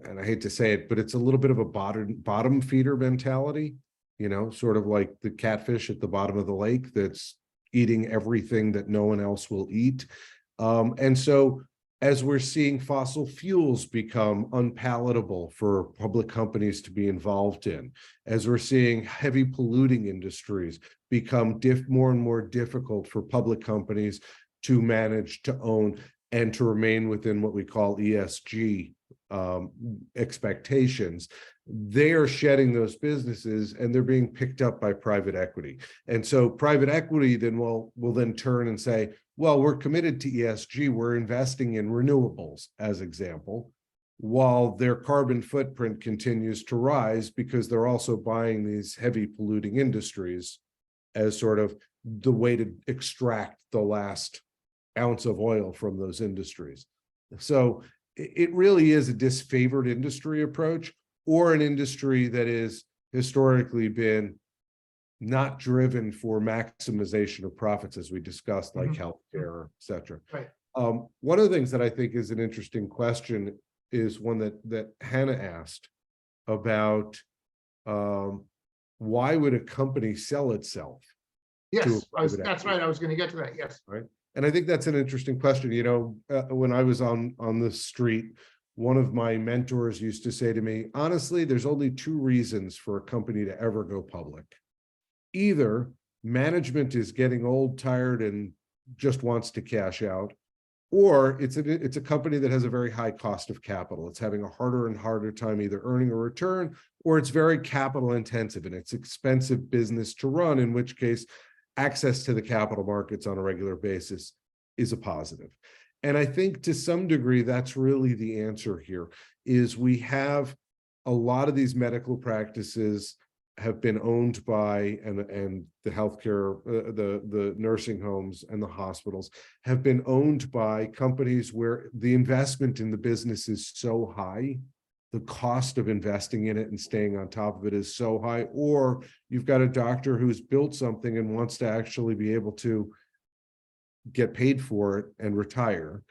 and I hate to say it, but it's a little bit of a bottom feeder mentality, sort of like the catfish at the bottom of the lake that's eating everything that no one else will eat. And so as we're seeing fossil fuels become unpalatable for public companies to be involved in, as we're seeing heavy polluting industries become more and more difficult for public companies to manage, to own, and to remain within what we call ESG expectations, they are shedding those businesses and they're being picked up by private equity. And so private equity then will then turn and say, well, we're committed to ESG, we're investing in renewables, as example, while their carbon footprint continues to rise because they're also buying these heavy polluting industries as sort of the way to extract the last ounce of oil from those industries. So it really is a disfavored industry approach, or an industry that is historically been not driven for maximization of profits, as we discussed, like healthcare, et cetera. Right. One of the things that I think is an interesting question is one that Hannah asked about why would a company sell itself? Yes, that's right. I was going to get to that. Yes. Right. And I think that's an interesting question. When I was on the street, one of my mentors used to say to me, honestly, there's only 2 reasons for a company to ever go public. Either management is getting old, tired, and just wants to cash out, or it's a company that has a very high cost of capital. It's having a harder and harder time either earning a return, or it's very capital intensive and it's expensive business to run, in which case access to the capital markets on a regular basis is a positive. And I think to some degree, that's really the answer here, is we have a lot of these medical practices have been owned by, and the healthcare, the nursing homes and the hospitals have been owned by companies where the investment in the business is so high, the cost of investing in it and staying on top of it is so high, or you've got a doctor who's built something and wants to actually be able to get paid for it and retire.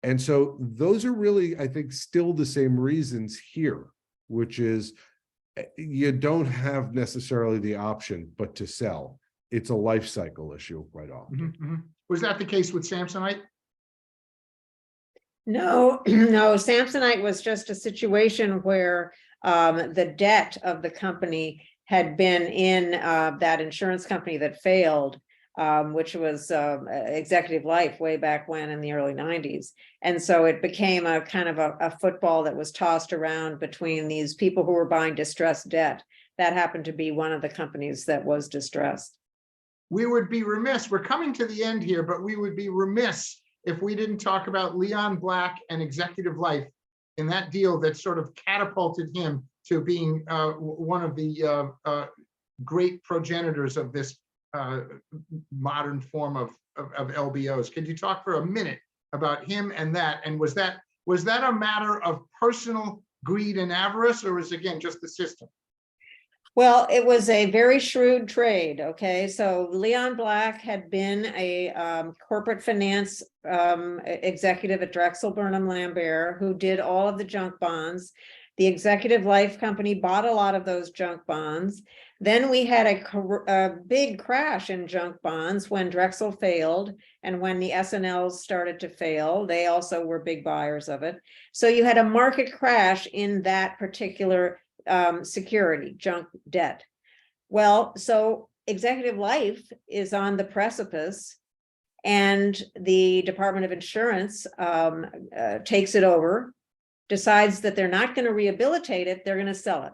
And so those are really, I think, still the same reasons here, which is you don't have necessarily the option but to sell. It's a life cycle issue quite often. Was that the case with Samsonite? No, no, Samsonite was just a situation where the debt of the company had been in that insurance company that failed, which was Executive Life way back when in the early 90s. And so it became a kind of a football that was tossed around between these people who were buying distressed debt. That happened to be one of the companies that was distressed. We would be remiss, we're coming to the end here, but we would be remiss if we didn't talk about Leon Black and Executive Life in that deal that sort of catapulted him to being one of the great progenitors of this modern form of LBOs. Could you talk for a minute about him and that? And was that a matter of personal greed and avarice, or was it, again, just the system? Well, it was a very shrewd trade. Okay, so Leon Black had been a corporate finance executive at Drexel Burnham Lambert, who did all of the junk bonds. The Executive Life Company bought a lot of those junk bonds. Then we had a big crash in junk bonds when Drexel failed, and when the S&Ls started to fail, they also were big buyers of it. So you had a market crash in that particular security, junk debt. Well, so Executive Life is on the precipice And the Department of Insurance takes it over, decides that they're not going to rehabilitate it, they're going to sell it.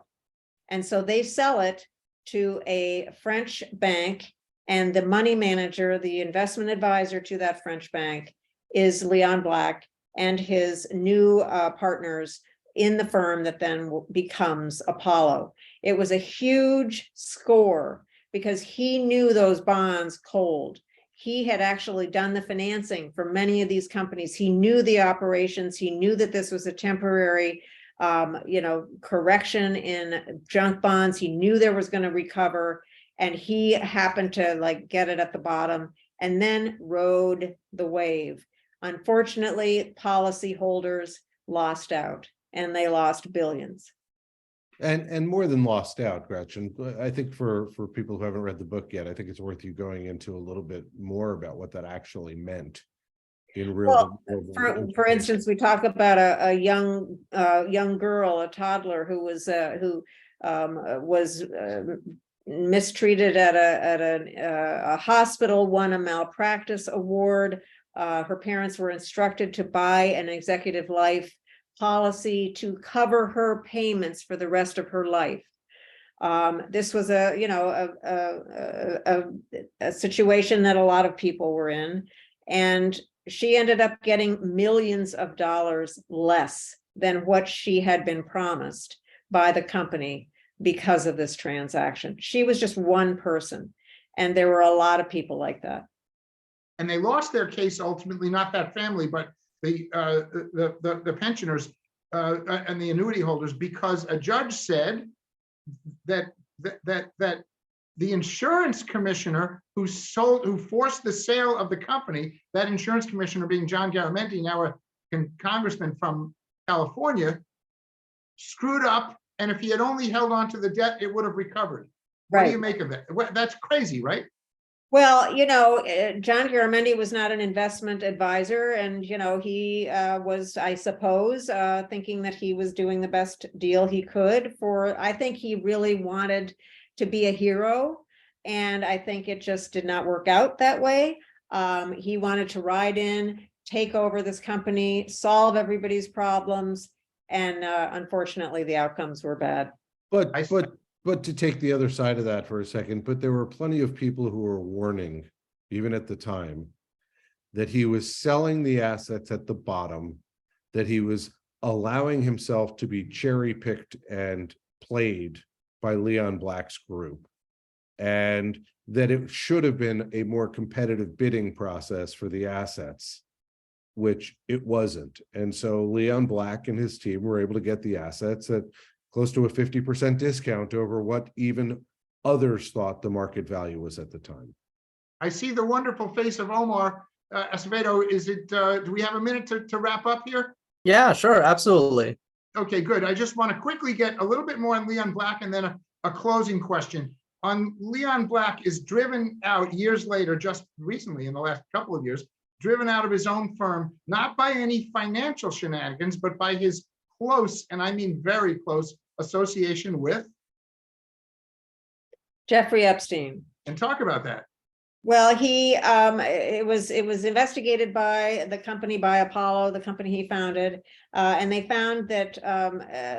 And so they sell it to a French bank, and the money manager, the investment advisor to that French bank, is Leon Black and his new partners in the firm that then becomes Apollo. It was a huge score because he knew those bonds cold. He had actually done the financing for many of these companies. He knew the operations. He knew that this was a temporary, correction in junk bonds. He knew there was going to recover, and he happened to get it at the bottom and then rode the wave. Unfortunately, policyholders lost out, and they lost billions. And more than lost out, Gretchen, I think for people who haven't read the book yet, I think it's worth you going into a little bit more about what that actually meant in real. For instance, we talk about a young girl, a toddler who was mistreated at a hospital, won a malpractice award. Her parents were instructed to buy an executive life policy to cover her payments for the rest of her life. This was a situation that a lot of people were in, and she ended up getting millions of dollars less than what she had been promised by the company because of this transaction. She was just one person, and there were a lot of people like that. And they lost their case ultimately, not that family, but the pensioners and the annuity holders, because a judge said that the insurance commissioner who forced the sale of the company, that insurance commissioner being John Garamendi, now a congressman from California, screwed up, and if he had only held on to the debt, it would have recovered. What do you make of that? That's crazy, right? Well, John Garamendi was not an investment advisor, and, he was, I suppose, thinking that he was doing the best deal he could I think he really wanted to be a hero, and I think it just did not work out that way. He wanted to ride in, take over this company, solve everybody's problems, and unfortunately, the outcomes were bad. But to take the other side of that for a second, but there were plenty of people who were warning, even at the time, that he was selling the assets at the bottom, that he was allowing himself to be cherry-picked and played by Leon Black's group, and that it should have been a more competitive bidding process for the assets, which it wasn't. And so Leon Black and his team were able to get the assets at close to a 50% discount over what even others thought the market value was at the time. I see the wonderful face of Omar Acevedo. Do we have a minute to wrap up here? Yeah, sure, absolutely. Okay, good. I just want to quickly get a little bit more on Leon Black, and then a closing question. Leon Black is driven out years later, just recently in the last couple of years, driven out of his own firm, not by any financial shenanigans, but by his close, and I mean very close, association with Jeffrey Epstein. And talk about that. Well, it was investigated by the company, by Apollo, the company he founded, and they found that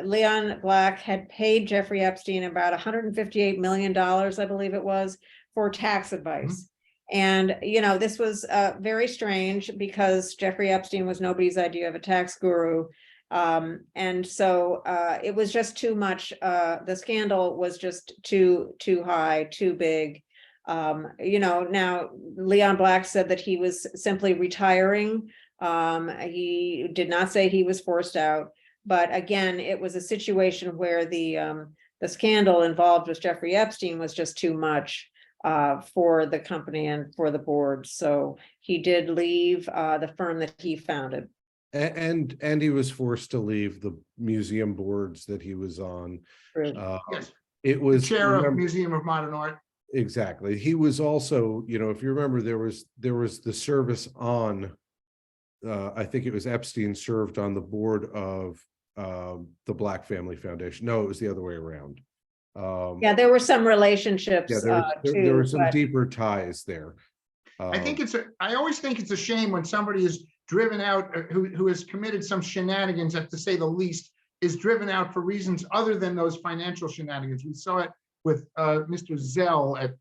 Leon Black had paid Jeffrey Epstein about $158 million, I believe it was, for tax advice. And, this was very strange because Jeffrey Epstein was nobody's idea of a tax guru. And so it was just too much. The scandal was just too high, too big. Now Leon Black said that he was simply retiring. He did not say he was forced out, but again, it was a situation where the scandal involved with Jeffrey Epstein was just too much for the company and for the board. So he did leave the firm that he founded. And he was forced to leave the museum boards that he was on. Yes. It was the chair of Museum of Modern Art. Exactly. He was also, if you remember, there was the service on, I think it was Epstein served on the board of the Black Family Foundation. No, it was the other way around. Yeah, there were some relationships. Yeah, there were some deeper ties there. I always think it's a shame when somebody is driven out, who has committed some shenanigans, to say the least, is driven out for reasons other than those financial shenanigans. We saw it with Mr. Zell at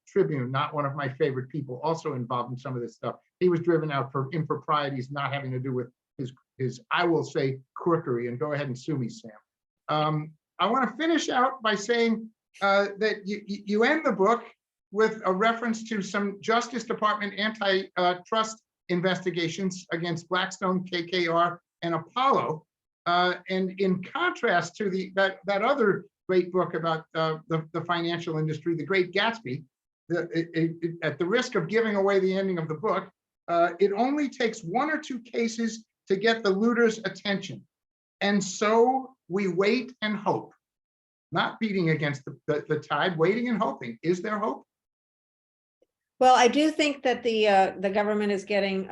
Tribune, not one of my favorite people, also involved in some of this stuff. He was driven out for improprieties not having to do with his I will say, crookery, and go ahead and sue me, Sam. I want to finish out by saying that you end the book with a reference to some Justice Department antitrust investigations against Blackstone, KKR, and Apollo. And in contrast to that other great book about the financial industry, The Great Gatsby, at the risk of giving away the ending of the book, it only takes one or two cases to get the looters' attention. And so we wait and hope, not beating against the tide, waiting and hoping. Is there hope? Well, I do think that the government is getting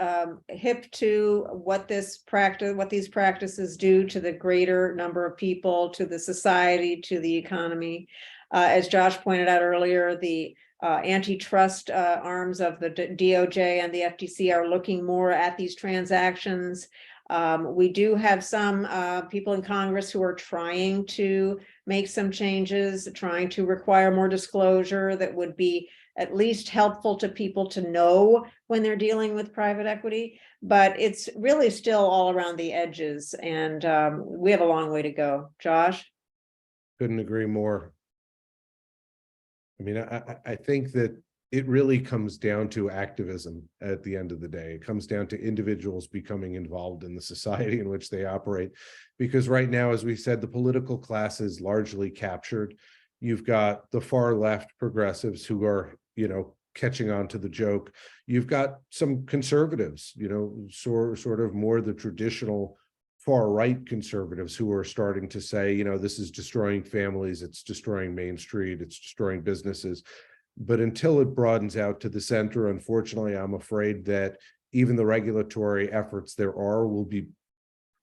hip to what these practices do to the greater number of people, to the society, to the economy. As Josh pointed out earlier, the antitrust arms of the DOJ and the FTC are looking more at these transactions. We do have some people in Congress who are trying to make some changes, trying to require more disclosure that would be at least helpful to people to know when they're dealing with private equity, but it's really still all around the edges, and we have a long way to go. Josh? Couldn't agree more. I mean, I think that it really comes down to activism at the end of the day. It comes down to individuals becoming involved in the society in which they operate. Because right now, as we said, the political class is largely captured. You've got the far left progressives who are, catching on to the joke. You've got some conservatives, sort of more the traditional far right conservatives who are starting to say, this is destroying families, it's destroying Main Street, it's destroying businesses. But until it broadens out to the center, unfortunately, I'm afraid that even the regulatory efforts there are will be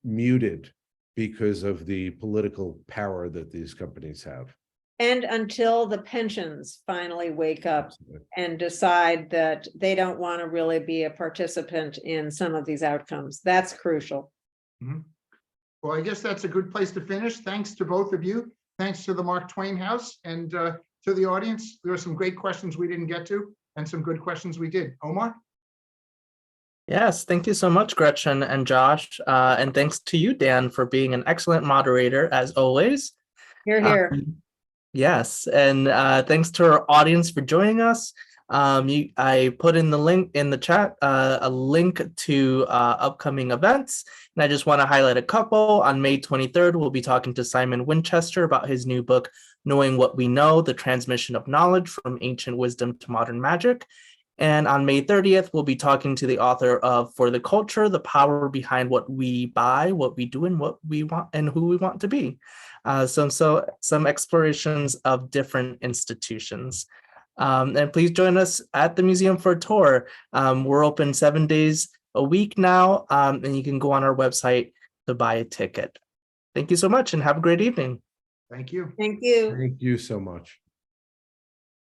muted because of the political power that these companies have. And until the pensions finally wake up and decide that they don't want to really be a participant in some of these outcomes. That's crucial. Mm-hmm. Well, I guess that's a good place to finish. Thanks to both of you. Thanks to the Mark Twain House, and to the audience. There are some great questions we didn't get to and some good questions we did. Omar? Yes, thank you so much, Gretchen and Josh. And thanks to you, Dan, for being an excellent moderator, as always. Hear, hear. Yes, and thanks to our audience for joining us. I put in the link in the chat, a link to upcoming events, and I just want to highlight a couple. On May 23rd, we'll be talking to Simon Winchester about his new book, Knowing What We Know, The Transmission of Knowledge from Ancient Wisdom to Modern Magic. And on May 30th, we'll be talking to the author of For the Culture, The Power Behind What We Buy, What We Do, and What We Want, and Who We Want to Be. Some explorations of different institutions. And please join us at the museum for a tour. We're open 7 days a week now, and you can go on our website to buy a ticket. Thank you so much and have a great evening. Thank you. Thank you. Thank you so much.